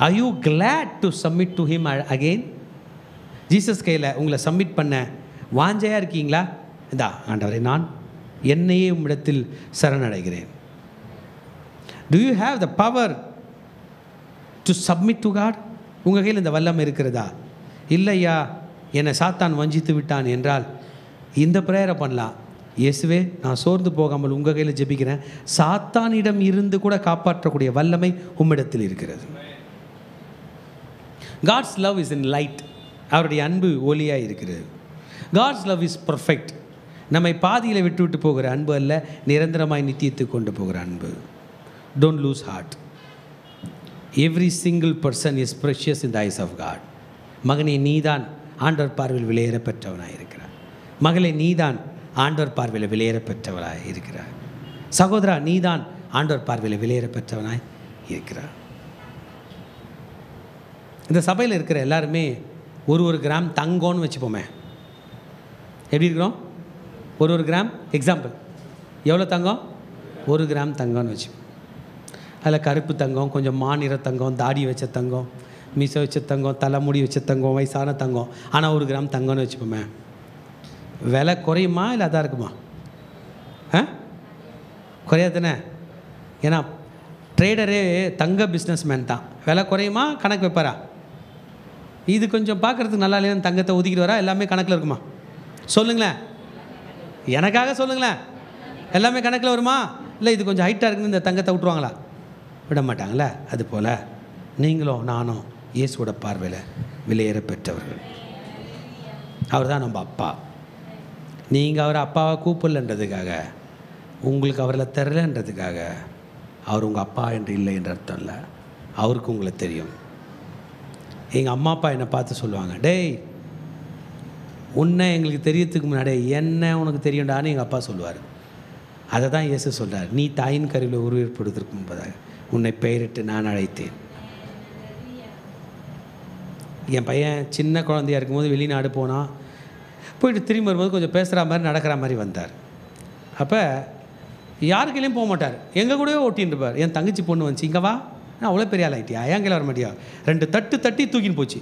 Are you glad to submit to him again? Jesus கையில் உங்களை சப்மிட் பண்ண வாஞ்சையாக இருக்கீங்களா? இந்தா ஆண்டவரே, நான் என்னையே உம்மிடத்தில் சரணடைகிறேன். Do you have the power to submit to God? உங்கள் கையில் இந்த வல்லமை இருக்கிறதா? இல்லையா, என்னை சாத்தான் வஞ்சித்து விட்டான் என்றால் இந்த ப்ரேயரை பண்ணலாம். இயேசுவே, நான் சோர்ந்து போகாமல் உங்கள் கையில் ஜெபிக்கிறேன். சாத்தானிடம் இருந்து கூட காப்பாற்றக்கூடிய வல்லமை உம்மிடத்தில் இருக்கிறது. God's love is in light. அவருடைய அன்பு ஒளியாக இருக்கிறது. God's love is perfect. நம்மை பாதியில் விட்டு விட்டு போகிற அன்பு அல்ல, நிரந்தரமாய் நித்தியத்துக்கு கொண்டு போகிற அன்பு. Don't lose heart. Every single person is precious in the eyes of God. மகனே, நீதான் ஆண்டவர் பார்வையில் விலையேற பெற்றவனாக இருக்கிறார். மகளே, நீதான் ஆண்டவர் பார்வையில் விலையேற பெற்றவனாக இருக்கிறார். சகோதரா, நீதான் ஆண்டவர் பார்வையில் விலையேற பெற்றவனாய் இருக்கிறார். இந்த சபையில் இருக்கிற எல்லாருமே ஒரு கிராம் தங்கம்னு வச்சுப்போமே. எப்படி இருக்கிறோம்? ஒரு கிராம். எக்ஸாம்பிள், எவ்வளோ தங்கம்? 1 கிராம் தங்கம்னு வச்சுப்போம். அதில் கருப்பு தங்கம், கொஞ்சம் மாநிற தங்கம், தாடி வச்ச தங்கம், மீசை வச்ச தங்கம், தலைமுடி வச்ச தங்கம், வயசான தங்கம். ஆனால் 1 கிராம் தங்கம்னு வச்சுப்போமே. விலை குறையுமா இல்லை அதான் இருக்குமா? குறையாதுண்ணே. ஏன்னா ட்ரேடரே தங்க பிஸ்னஸ் மேன் தான். விலை குறையுமா கணக்கு வைப்பாரா? இது கொஞ்சம் பார்க்குறதுக்கு நல்லா இல்லைன்னு தங்கத்தை ஒதுக்கிட்டு வரா? எல்லாமே கணக்கில் இருக்குமா? சொல்லுங்களேன், எனக்காக சொல்லுங்களேன். எல்லாமே கணக்கில் வருமா? இல்லை இது கொஞ்சம் ஹைட்டாக இருக்குன்னு இந்த தங்கத்தை விட்டுருவாங்களா? விட மாட்டாங்களே. அதுபோல் நீங்களும் நானும் இயேசுவோட பார்வையில் விலையேற பெற்றவர்கள். அவர் தான் நம்ம அப்பா. நீங்கள் அவரை அப்பாவை கூப்பிடலன்றதுக்காக, உங்களுக்கு அவரில் தெரிலன்றதுக்காக அவர் உங்கள் அப்பா என்று இல்லை என்ற அர்த்தம் இல்லை. அவருக்கு உங்களை தெரியும். எங்கள் அம்மா அப்பா என்னை பார்த்து சொல்லுவாங்க, டேய் உன்னை எங்களுக்கு தெரியறதுக்கு முன்னாடி என்ன உனக்கு தெரியும்டான்னு எங்கள் அப்பா சொல்லுவார். அதை தான் இயேசு சொல்கிறார், நீ தாயின் கருவில் உருவேற்படுவதற்கு முன்பதாக உன்னை பெயரிட்டு நான் அழைத்தேன். என் பையன் சின்ன குழந்தையாக இருக்கும்போது வெளிநாடு போனால் போயிட்டு திரும்பி வரும்போது கொஞ்சம் பேசுகிற மாதிரி நடக்கிற மாதிரி வந்தார். அப்போ யாருக்கையிலையும் போக மாட்டார், எங்கள் கூடவே ஓட்டின்னு இருப்பார். என் தங்கச்சி பொண்ணு வந்துச்சு, இங்கே வா, நான் அவ்வளோ பெரிய ஆள் ஆகிட்டியா, என் கையில் வர மாட்டியா, 2 தட்டி தூக்கின்னு போச்சு,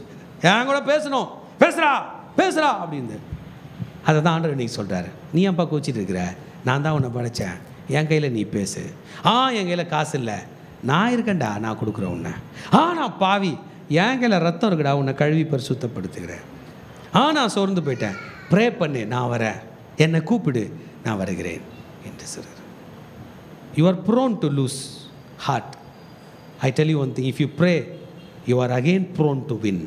என் கூட பேசணும், பேசுகிறா அப்படின்னு. அதை தான் ஆண்டவர் இன்னைக்கு சொல்கிறாரு, நீ ஏன்ப்பா கோச்சிட்டு இருக்கிற, நான் தான் உன்னை படைத்தேன், என் கையில் நீ பேசு. என் கையில் காசு இல்லை, நான் இருக்கேன்டா, நான் கொடுக்குறேன் உன்னை. நான் பாவி, என் கையில் ரத்தம் இருக்குடா, உன்னை கழுவி பரிசுத்தப்படுத்துகிறேன். நான் சோர்ந்து போயிட்டேன், ப்ரே பண்ணு, நான் வரேன், என்னை கூப்பிடு, நான் வருகிறேன் என்று சொல்கிறார். You are prone to lose heart. I tell you one thing, if you pray, you are again prone to win.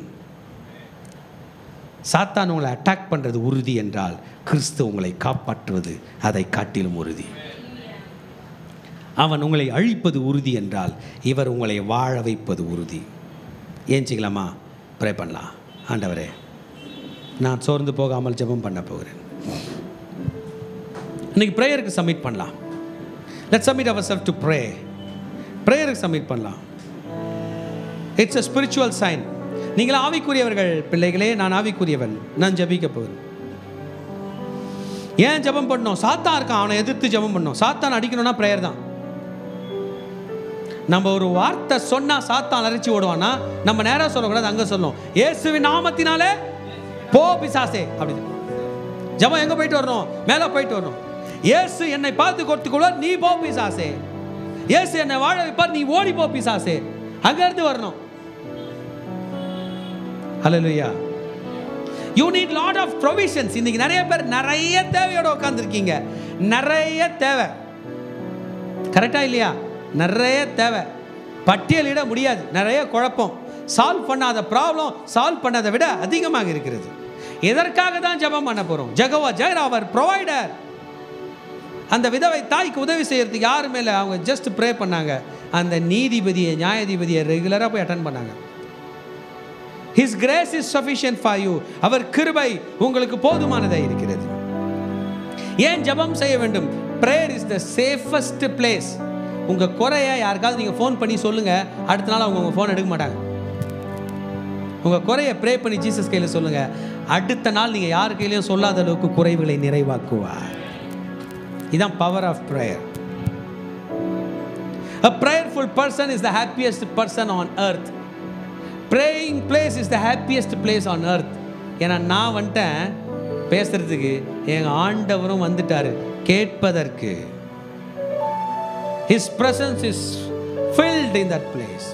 சாத்தான் உங்களை அட்டாக் பண்ணுறது உறுதி என்றால், கிறிஸ்து உங்களை காப்பாற்றுவது அதை காட்டிலும் உறுதி. அவன் உங்களை அழிப்பது உறுதி என்றால், இவர் உங்களை வாழ வைப்பது உறுதி. ஏஞ்சிக்கலாமா? ப்ரே பண்ணலாம். ஆண்டவரே, நான் சோர்ந்து போகாமல் ஜெபம் பண்ண போகிறேன். இன்னைக்கு ப்ரேயருக்கு சப்மிட் பண்ணலாம். Let's submit ourselves to pray. ப்ரேயருக்கு சப்மிட் பண்ணலாம். It's a spiritual sign. நீங்கள் ஆவிக்குரியவர்கள் பிள்ளைகளே, நான் ஆவிக்குரியவன், நான் ஜெபிக்க போகிறேன். ஏன் ஜெபம் பண்ணணும்? சாத்தான் இருக்கான், அவனை எதிர்த்து ஜெபம் பண்ணணும். சாத்தான் அடிக்கணும்னா ப்ரேயர் தான். நம்ம ஒரு வார்த்தை சொன்னா சாத்தான் அரைச்சி ஓடுவானா, நம்ம நேராக சொல்லக்கூடாது, அங்கே சொல்லணும், இயேசுவின் நாமத்தினாலே போ பிசாசே. அப்படி ஜெபம் எங்கே போயிட்டு வரணும்? மேலே போயிட்டு வரணும். இயேசு என்னை பார்த்து கொடுத்துக்கொள்வார், நீ போ பிசாசே. இயேசு என்னை வாழ வைப்பார், நீ ஓடி போ பிசாசே. அங்கிருந்து வரணும். ஹல்லேலூயா. You need lot of provisions. இன்னைக்கு நிறைய பேர் நிறைய தேவையோட உட்கார்ந்துருக்கீங்க. நிறைய தேவை, கரெக்டா இல்லையா? நிறைய தேவை, பட்டியலிட முடியாது. நிறைய குழப்பம், சால்வ் பண்ணாத ப்ராப்ளம் சால்வ் பண்ணதை விட அதிகமாக இருக்கிறது. எதற்காக தான் ஜெபம் பண்ண போறோம்? ஜெகோவா ஜைரா, அவர் ப்ரொவைடர். அந்த விதவை தாய்க்கு உதவி செய்யறதுக்கு யாருமே இல்லை, அவங்க ஜஸ்ட் ப்ரே பண்ணாங்க. அந்த நீதிபதியை, நியாயாதிபதியை ரெகுலராக போய் அட்டென்ட் பண்ணாங்க. His grace is sufficient for you. அவர் கிருபை உங்களுக்கு போதுமானதாக இருக்கிறது. ஏன் ஜெபம் செய்ய வேண்டும்? prayer is the safest place. உங்க குறைய யாருக்காவது நீங்க ஃபோன் பண்ணி சொல்லுங்க, அடுத்த நாள் அவங்க உங்க ஃபோன் எடுக்க மாட்டாங்க. உங்க குறைய ப்ரே பண்ணி ஜீசஸ் கையில் சொல்லுங்க, அடுத்த நாள் நீங்க யார் கையிலையும் சொல்லாத அளவுக்கு குறைவுகளை நிறைவாக்குவார். இதுதான் power of prayer. A prayerful person is the happiest person on earth. Praying place is the happiest place on earth. ஏன்னா நான் வந்துட்டேன் பேசுறதுக்கு, எங்க ஆண்டவரும் வந்துட்டாரு கேட்பதற்கு. His presence is filled in that place.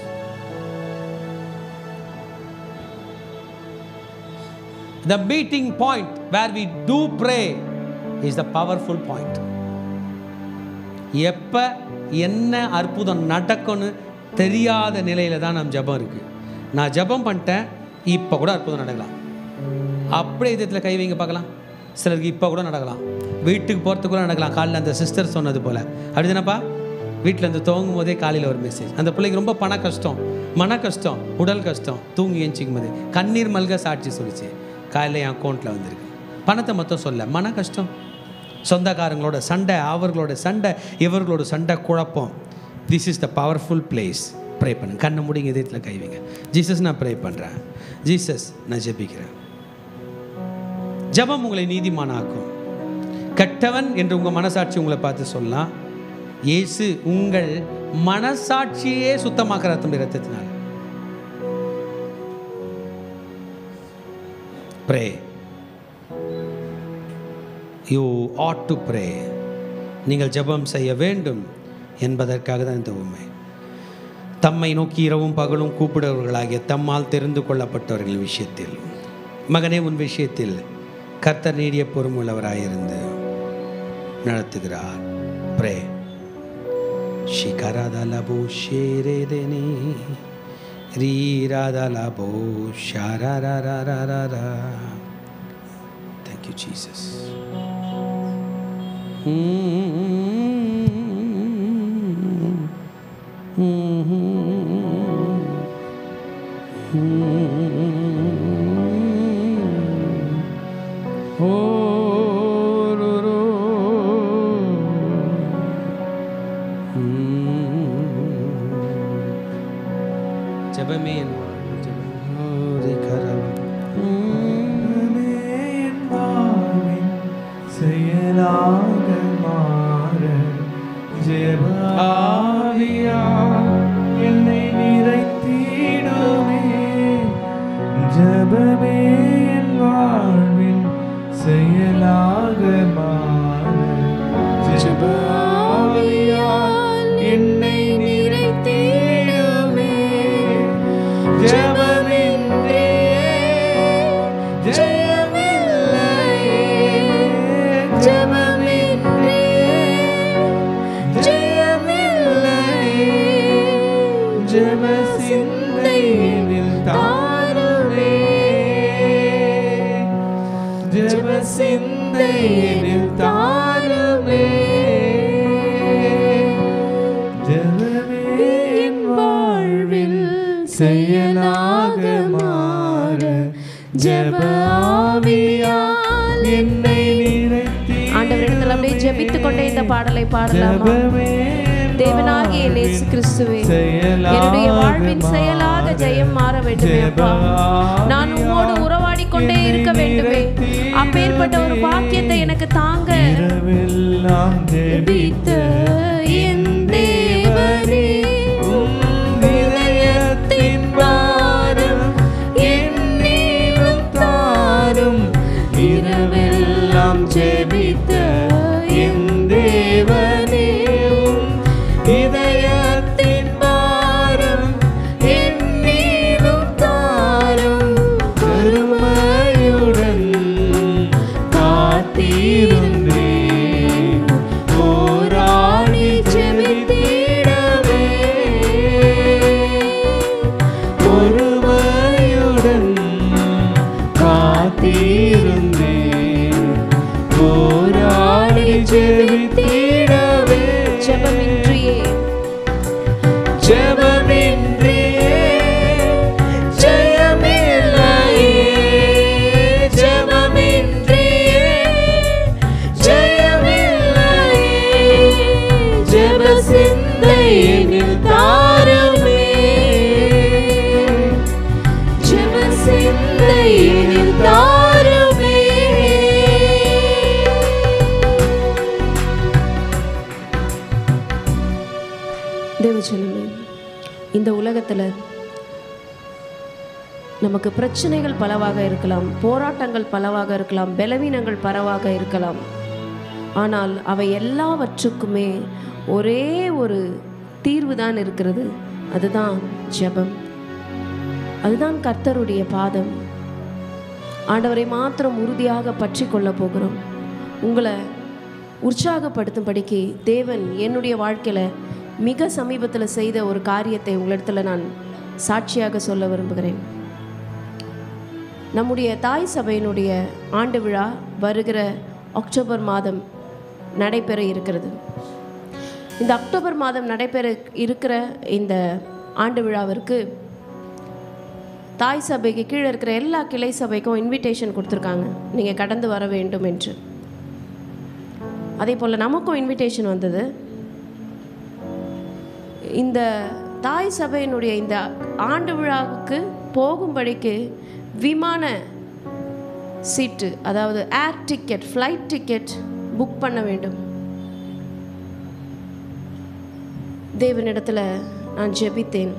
The meeting point where we do pray is the powerful point. எப்ப என்ன அற்புதம் நடக்கும்னு தெரியாத நிலையில தான் நம் ஜெபம் இருக்கு. நான் ஜெபம் பண்ணிட்டேன், இப்போ கூட அற்புதம் நடக்கலாம். அப்படியே இதயத்தில் கை வைங்க பார்க்கலாம். சிலருக்கு இப்போ கூட நடக்கலாம், வீட்டுக்கு போகிறதுக்கு கூட நடக்கலாம். காலையில் அந்த சிஸ்டர் சொன்னது போல், அப்படி தானப்பா? வீட்டில் இருந்து துவங்கும் போதே காலையில் ஒரு மெசேஜ். அந்த பிள்ளைக்கு ரொம்ப பண கஷ்டம், மன கஷ்டம், உடல் கஷ்டம், தூங்கி எழுச்சிக்கும் போது கண்ணீர் மல்க சாட்சி சொல்லிச்சு, காலையில் என் அக்கௌண்ட்டில் வந்திருக்கு. பணத்தை மொத்தம் சொல்ல, மன கஷ்டம், சொந்தக்காரங்களோட சண்டை, அவர்களோட சண்டை, இவர்களோட சண்டை, குழப்பம். This is the powerful place. Pray பண்ணு, கண்ணை முடிங்க, இதயத்தில் கைவிங்க. ஜீசஸ், நான் ப்ரே பண்ணுறேன். ஜீசஸ், நான் ஜெபிக்கிறேன். ஜெபம் உங்களை நீதிமானாக்கும். கெட்டவன் என்று உங்கள் மனசாட்சி உங்களை பார்த்து சொல்லலாம். இயேசு உங்கள் மனசாட்சியே சுத்தமாக்குற ரத்தத்தினால். Pray. You ought to pray. நீங்கள் ஜெபம் செய்ய வேண்டும் என்பதற்காக தான் இந்த உண்மை. தம்மை நோக்கி இரவும் பகலும் கூப்பிடுவர்களாகிய தம்மால் தெரிந்து கொள்ளப்பட்டவர்கள் விஷயத்தில், மகனே உன் விஷயத்தில் கர்த்தர் நீடிய பொறுமுள்ளவராயிருந்து நடத்துகிறார். ப்ரே. ஷிகரதலபோ ஷேரேதேனி ரீரதலபோ ஷரரரரரர. Thank you, Jesus. ஜெபமே என் செயலாக மாற ஜெப ஆவியா என்னை நிறைத்திடுமே. ஜெபமே என் வாழ்வின் செயலாக மாற ஜெப ஆவியா என்னை நிறைத்திடுமே. ஜெபமின்றி ஜெயமில்லையே, ஜெபமின்றி ஜெயமில்லையே. ஜெப சிந்தையில் தாருமே, ஜெப சிந்தையில் தாருமே. ஜெபமே என் வாழ்வில் செயலாக மாற ஜெப ஆவியால் என்னை நிறைத்தி. ஆண்டவரிடத்தில் அப்படியே ஜெபித்துக் கொண்டே இந்த பாடலை பாடலாமா? தேவனாகிய இயேசு கிறிஸ்துவே, என்னுடைய வாழ்வின் செயலாக ஜெயம் மாற வேண்டுமே அப்பா. நான் உம்மோடு உறவாடி கொண்டே இருக்க வேண்டுமே. அப்பேற்பட்ட ஒரு பாக்கியத்தை எனக்கு தாங்க. ஜெபித்த என் தேவனே, இதயத்தின் பாரம் என்னிலும் தாரும். இரவெல்லாம் ஜெபித்த என் தேவனே, இதயத்தின் பாரம் என்னிலும் தாரும். கருமையுடன் காத்திருந்தே போராடி ஜெபித்திடவே. பொறுமையுடன் காத்திருந்தே போராடி ஜெபித்திடவே. ஜெபமின்றியே ஜெபமின்றியே ஜெயமில்லையே. ஜெபமின்றியே ஜெயமில்லையே. ஜெப சிந்தையில் தாருமே, ஜெப சிந்தையில் தாருமே. தேவஜனமே, இந்த உலகத்தில் நமக்கு பிரச்சனைகள் பலவாக இருக்கலாம், போராட்டங்கள் பலவாக இருக்கலாம், பலவீனங்கள் பலவாக இருக்கலாம். ஆனால் அவை எல்லாவற்றுக்குமே ஒரே ஒரு தீர்வு தான் இருக்கிறது. அதுதான் ஜெபம். அதுதான் கர்த்தருடைய பாதம். ஆண்டவரை மாத்திரம் உறுதியாக பற்றி கொள்ள போகிறோம். உங்களை உற்சாகப்படுத்தும்படிக்கு தேவன் என்னுடைய வாழ்க்கையில் மிக சமீபத்தில் செய்த ஒரு காரியத்தை உங்களிடத்தில் நான் சாட்சியாக சொல்ல விரும்புகிறேன். நம்முடைய தாய் சபையினுடைய ஆண்டு விழா வருகிற அக்டோபர் மாதம் நடைபெற இருக்கிறது. இந்த அக்டோபர் மாதம் நடைபெற இருக்கிற இந்த ஆண்டு விழாவிற்கு தாய் சபைக்கு கீழே இருக்கிற எல்லா கிளை சபைக்கும் இன்விடேஷன் கொடுத்துருக்காங்க, நீங்கள் கடந்து வர வேண்டும் என்று. அதே போல் நமக்கும் இன்விடேஷன் வந்தது. இந்த தாய் சபையினுடைய இந்த ஆண்டு விழாவுக்கு போகும்படிக்கு விமான சீட்டு, அதாவது ஏர் டிக்கெட், ஃப்ளைட் டிக்கெட் புக் பண்ண வேண்டும். தேவனிடத்தில் நான் ஜெபித்தேன்.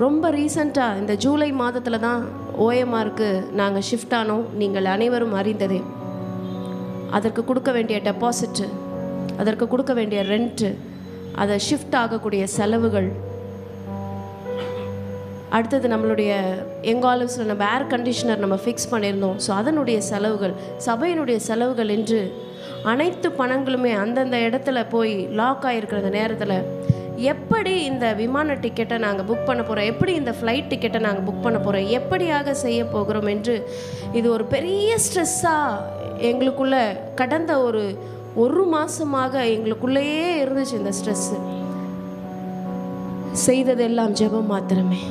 ரொம்ப ரீசண்டாக இந்த ஜூலை மாதத்தில் தான் ஓஎம்ஆருக்கு நாங்கள் ஷிஃப்ட் ஆனோம். நீங்கள் அனைவரும் அறிந்ததே. அதற்கு கொடுக்க வேண்டிய டெபாசிட்டு, அதற்கு கொடுக்க வேண்டிய ரெண்ட்டு, அதை ஷிஃப்ட் ஆகக்கூடிய செலவுகள், அடுத்தது நம்மளுடைய எங்கள் ஆலிவ்ஸில் நம்ம ஏர் கண்டிஷனர் நம்ம ஃபிக்ஸ் பண்ணியிருந்தோம். ஸோ அதனுடைய செலவுகள், சபையினுடைய செலவுகள் என்று அனைத்து பணங்களுமே அந்தந்த இடத்துல போய் லாக் ஆகிருக்கிற நேரத்தில் எப்படி இந்த விமான டிக்கெட்டை நாங்கள் புக் பண்ண போகிறோம், எப்படி இந்த ஃப்ளைட் டிக்கெட்டை நாங்கள் புக் பண்ண போகிறோம், எப்படியாக செய்ய போகிறோம் என்று இது ஒரு பெரிய ஸ்ட்ரெஸ்ஸாக எங்களுக்குள்ளே கடந்த ஒரு மாதமாக எங்களுக்குள்ளேயே இருந்துச்சு. இந்த ஸ்ட்ரெஸ்ஸு செய்ததெல்லாம் ஜெபம் மாத்திரமே,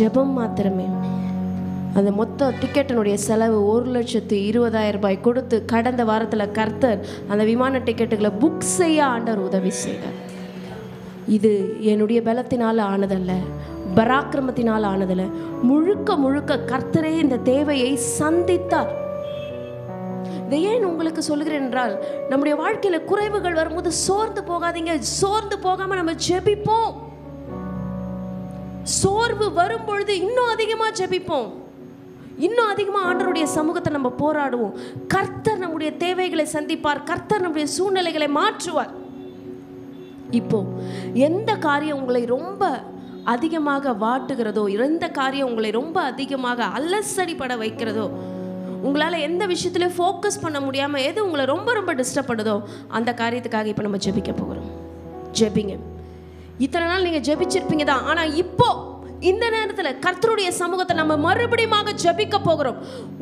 ஜெபம் மாத்திரமே. அந்த மொத்த டிக்கெட்டினுடைய செலவு 1,20,000 ரூபாய் கொடுத்து கடந்த வாரத்தில் கர்த்தர் அந்த விமான டிக்கெட்டுகளை புக் செய்ய ஆண்டவர் உதவி செய்தார். இது என்னுடைய பலத்தினால் ஆனதல்ல, பராக்கிரமத்தினால் ஆனதல்ல, முழுக்க முழுக்க கர்த்தரே இந்த தேவையை சந்தித்தார். இதை ஏன் உங்களுக்கு சொல்கிறேன் என்றால், நம்முடைய வாழ்க்கையில் குறைவுகள் வரும்போது சோர்ந்து போகாதீங்க. சோர்ந்து போகாம நம்ம ஜெபிப்போம். சோர்வு வரும்பொழுது இன்னும் அதிகமாக ஜெபிப்போம். இன்னும் அதிகமாக ஆண்டவருடைய சமூகத்தை நம்ம போராடுவோம். கர்த்தர் நம்முடைய தேவைகளை சந்திப்பார். கர்த்தர் நம்முடைய சூழ்நிலைகளை மாற்றுவார். இப்போ எந்த காரியம் உங்களை ரொம்ப அதிகமாக வாட்டுகிறதோ, எந்த காரியம் உங்களை ரொம்ப அதிகமாக அலசடிப்பட வைக்கிறதோ, உங்களால் எந்த விஷயத்துலையும் ஃபோக்கஸ் பண்ண முடியாமல் எது உங்களை ரொம்ப ரொம்ப டிஸ்டர்ப் பண்ணுதோ, அந்த காரியத்துக்காக இப்போ நம்ம ஜெபிக்க போகிறோம். ஜெபிங்க. இத்தனை நாள் நீங்கள் ஜெபிச்சிருப்பீங்க தான், ஆனால் இப்போ இந்த நேரத்தில் கர்த்தருடைய சமூகத்தை நம்ம மறுபடியும் ஜெபிக்க போகிறோம்.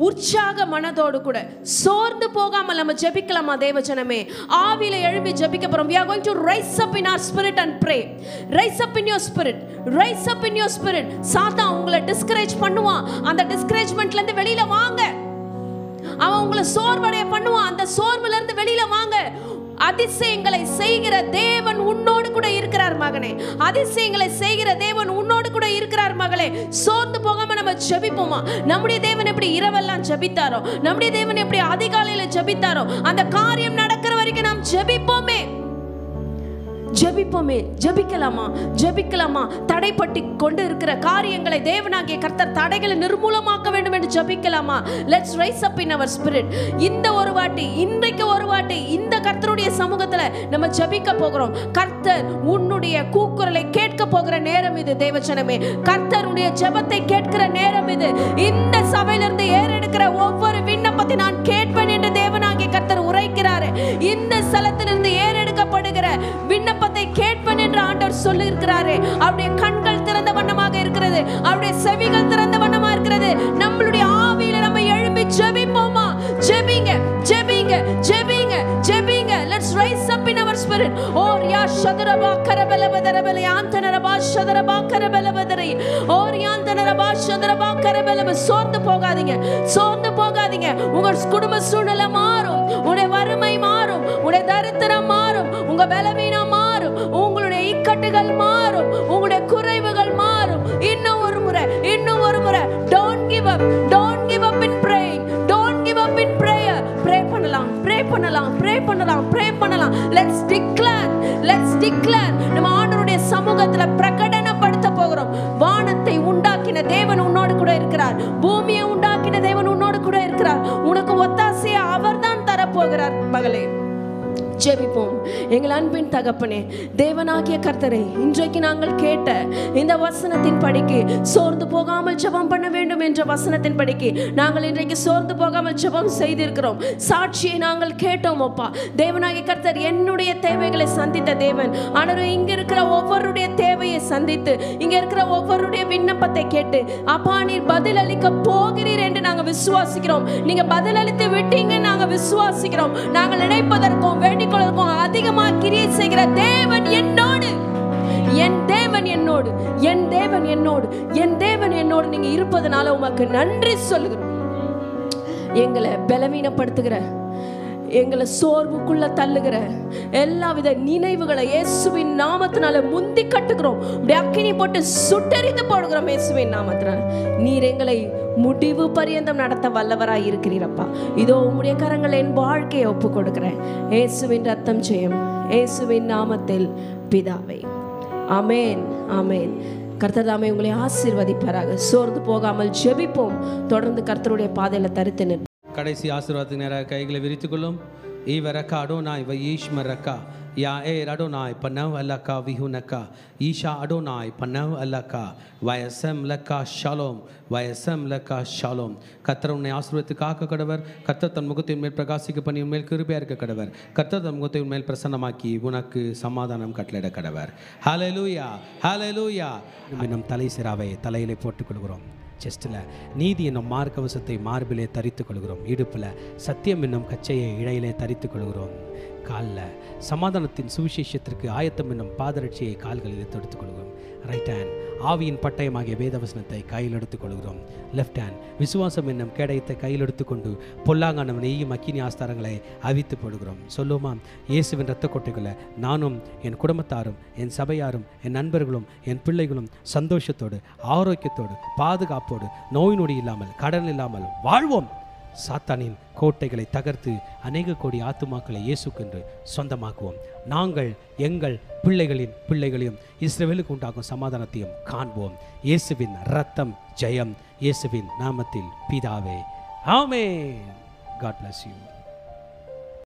உற்சாக மனதோடு கூட, சோர்ந்து போகாமல் நம்ம ஜெபிக்கலாமா தேவஜனமே? ஆவியில எழுப்பி ஜெபிக்க போறோம். We are going to rise up in our spirit and pray. Rise up in your spirit. Rise up in your spirit. சாத்தான் உங்களை டிஸ்கரேஜ் பண்ணுவான். அந்த டிஸ்கரேஜ்மெண்ட்ல இருந்து வெளியில வாங்க. அவன் உங்களை சோர்வடைய பண்ணுவான். அந்த சோர்வுல இருந்து வெளியில வாங்க. அதிசயங்களை செய்கிற தேவன் உன்னோடு கூட இருக்கிறார் மகனே. அதிசயங்களை செய்கிற தேவன் உன்னோடு கூட இருக்கிறார் மகளே. சோர்ந்து போகாம நம்ம ஜெபிப்போமா? நம்முடைய தேவன் எப்படி இரவெல்லாம் ஜெபித்தாரோ, நம்முடைய தேவன் எப்படி அதிகாலையில ஜெபித்தாரோ, அந்த காரியம் நடக்கிற வரைக்கும் நாம் ஜெபிப்போமே. ஜெபிப்போமே. ஜெபிக்கலாமா? ஜெபிக்கலாமா? தடைப்பட்டு கொண்டு இருக்கிற காரியங்களை தேவனாகிய கர்த்தர் தடைகளை நிர்மூலமாக்க வேண்டும் என்று ஜெபிக்கலாமா? Let's rise up in our spirit. இந்த ஒரு வாட்டி, இன்றைக்கு ஒரு வாட்டி இந்த கர்த்தருடைய சமூகத்துல நம்ம ஜெபிக்க போகிறோம். கர்த்தர் உன்னுடைய கூக்குரலை கேட்க போகிற நேரம் இது தேவஜனமே. கர்த்தருடைய ஜெபத்தை கேட்கிற நேரம் இது. இந்த சபையிலிருந்து ஏறெடுக்கிற ஒவ்வொரு விண்ணப்பத்தை நான் கேட்பேன் என்று தேவனாகிய கர்த்தர் உரைக்கிறாரு. இந்த ஸ்தலத்திலிருந்து ஏறெடுக்கப்படுகிற விண்ணப்பத்தை கேட்பேன் என்று ஆண்டவர் சொல்லி இருக்கிறாரு. அவருடைய கண்கள் திறந்த வண்ணமாக இருக்கிறது. அவருடைய செவிகள் திறந்த வண்ணமாக இருக்கிறது. நம்மளுடைய ஆவியில நம்ம எழும்பி ஜெபிப்போமா? ஜெபிங்க, ஜெபிங்க, ஜெபிங்க, ஜெபிங்க. Let's rise up in our spirit. ஓரியா ஷதரபா கரபலபதரபல யாந்தனரபா ஷதரபா கரபலபதரை ஓரியாந்தனரபா ஷதரபா கரபலப. சோர்ந்து போகாதீங்க, சோர்ந்து போகாதீங்க. உங்க குடும்ப சூழ்நிலை மாறும், உங்களுடைய வறுமை மாறும், உங்களுடைய தரித்திரம் மாறும், உங்க பலவீனம் மாறும், உங்களுடைய இக்கட்டுகள் மாறும், உங்களுடைய குறைவுகள் மாறும். இன்னும் ஒரு முறை, இன்னும் ஒரு முறை. Don't give up, don't give up in praying, don't give up in prayer. Pray பண்ணலாம், pray பண்ணலாம், pray பண்ணலாம், pray பண்ணலாம். Let's declare, let's declare. நம்ம ஆண்டவருடைய சமூகத்துல பிரகடனப்படுத்த போகிறோம். வானத்தை உண்டாக்கின தேவன் உன்னோடு கூட இருக்கிறார். பூமியை உண்டாக்கின தேவன் உன்னோடு கூட இருக்கிறார். உனக்கு ஒத்தாசையை அவர்தான் தரப்போகிறார் மகளே. ஜெபிப்போம். எங்கள் அன்பின் தகப்பனே, தேவனாகிய கர்த்தரே, இன்றைக்கு நாங்கள் கேட்ட இந்த வசனத்தின் படிக்கு சோர்ந்து போகாமல் ஜெபம் பண்ண வேண்டும் என்ற வசனத்தின் படிக்கு நாங்கள் இன்றைக்கு சோர்ந்து போகாமல் ஜெபம் செய்திருக்கிறோம். சாட்சியை நாங்கள் கேட்டோம் அப்பா. தேவனாகிய கர்த்தர் என்னுடைய தேவைகளை சந்தித்த தேவன். ஆனால் இங்க இருக்கிற ஒவ்வொருடைய தேவையை சந்தித்து, இங்க இருக்கிற ஒவ்வொருடைய விண்ணப்பத்தை கேட்டு அப்பா நீர் பதில் அளிக்க போகிறீர் என்று நாங்கள் விசுவாசிக்கிறோம். நீங்க பதில் அளித்து விட்டீங்க நாங்கள் விசுவாசிக்கிறோம். நாங்கள் நினைப்பதற்கும் வேண்டிக் அதிகமாக கிரியை செய்கிற தேவன் என்னோடு, என் தேவன் என்னோடு, என் தேவன் என்னோடு, என் தேவன் என்னோடு நீங்க இருப்பதனால உமக்கு நன்றி சொல்லுகிறோம். எங்களை பலவீனப்படுத்துகிற, எங்களை சோர்வுக்குள்ள தள்ளுகிற எல்லாவித நினைவுகளை இயேசுவின் நாமத்தினால முந்தி கட்டுகிறோம். அக்கினி போட்டு சுட்டெரித்து போடுகிறோம் இயேசுவின் நாமத்தினால. நீர் எங்களை முடிவு பரியந்தம் நடத்த வல்லவராய் இருக்கிறீரப்பா. இதோ உம்முடைய கரங்கள் என் வாழ்க்கையை ஒப்பு கொடுக்கிறேன். இயேசுவின் ரத்தம் ஜெயம், இயேசுவின் நாமத்தில் பிதாவே. ஆமென், ஆமென். கர்த்தர் தாமே உங்களை ஆசீர்வதிப்பாராக. சோர்ந்து போகாமல் ஜெபிப்போம். தொடர்ந்து கர்த்தருடைய பாதையில தரித்து நிற்போம். கடைசி ஆசீர்வாதத்துக்கு நேராக கைகளை விரித்துக்கொள்ளும். ஈவரக்கா அடோனாய் வயீஷ்மரக்கா யா ஏ அடோனாய் பனவ் அல்லக்கா விஹுனக்கா ஈஷா அடோனாய் பனவ் அல்லக்கா வயசம் லக்கா ஷாலோம் வயசம் லக்கா ஷாலோம். கர்த்தர் உன்னை ஆசீர்வதித்து காக்க கடவர். கர்த்தர் தன் முகத்தை உன்மேல் பிரகாசிக்க பண்ணி உன்மேல் கிருபையா இருக்க கடவர். கர்த்தர் தன் முகத்தை உன்மேல் பிரசன்னமாக்கி உனக்கு சமாதானம் கட்டளையிட கடவர். ஹல்லேலூயா, ஹல்லேலூயா. நம் தலை சிராவை தலையிலே போட்டுக் கொள்கிறோம். செஸ்டில் நீதி என்னும் மார்க்கவசத்தை மார்பிலே தரித்து கொள்கிறோம். இடுப்பில் சத்தியம் என்னும் கச்சையை இழையிலே தரித்து கொள்கிறோம். காலில் சமாதானத்தின் சுவிசேஷத்திற்கு ஆயத்தம் என்னும் பாதரட்சியை கால்களில் தொடுத்துக் கொள்கிறோம். ரைட் ஹேண்ட் ஆவியின் பட்டயமாகிய வேதவசனத்தை கையில் எடுத்துக் கொள்கிறோம். லெஃப்ட் ஹேண்ட் விசுவாசம் என்னும் கேடயத்தை கையில் எடுத்துக்கொண்டு பொல்லாங்கானவன் நெய்யும் அக்கினி ஆஸ்தாரங்களை அவித்து போடுகிறோம். சொல்லுமா, இயேசுவின் இரத்த கொட்டைகளை நானும் என் குடும்பத்தாரும் என் சபையாரும் என் நண்பர்களும் என் பிள்ளைகளும் சந்தோஷத்தோடு ஆரோக்கியத்தோடு பாதுகாப்போடு நோய் நொடி இல்லாமல் கடன் இல்லாமல் வாழ்வோம். சாத்தானின் கோட்டைகளை தகர்த்து அநேக கோடி ஆத்துமாக்களை இயேசுக்கென்று சொந்தமாக்குவோம். நாங்கள் எங்கள் பிள்ளைகளின் பிள்ளைகளையும் இஸ்ரவேலுக்கு உண்டாகும் சமாதானத்தையும் காண்போம். இயேசுவின் இரத்தம் ஜெயம். இயேசுவின் நாமத்தில் பிதாவே, ஆமென். God bless you.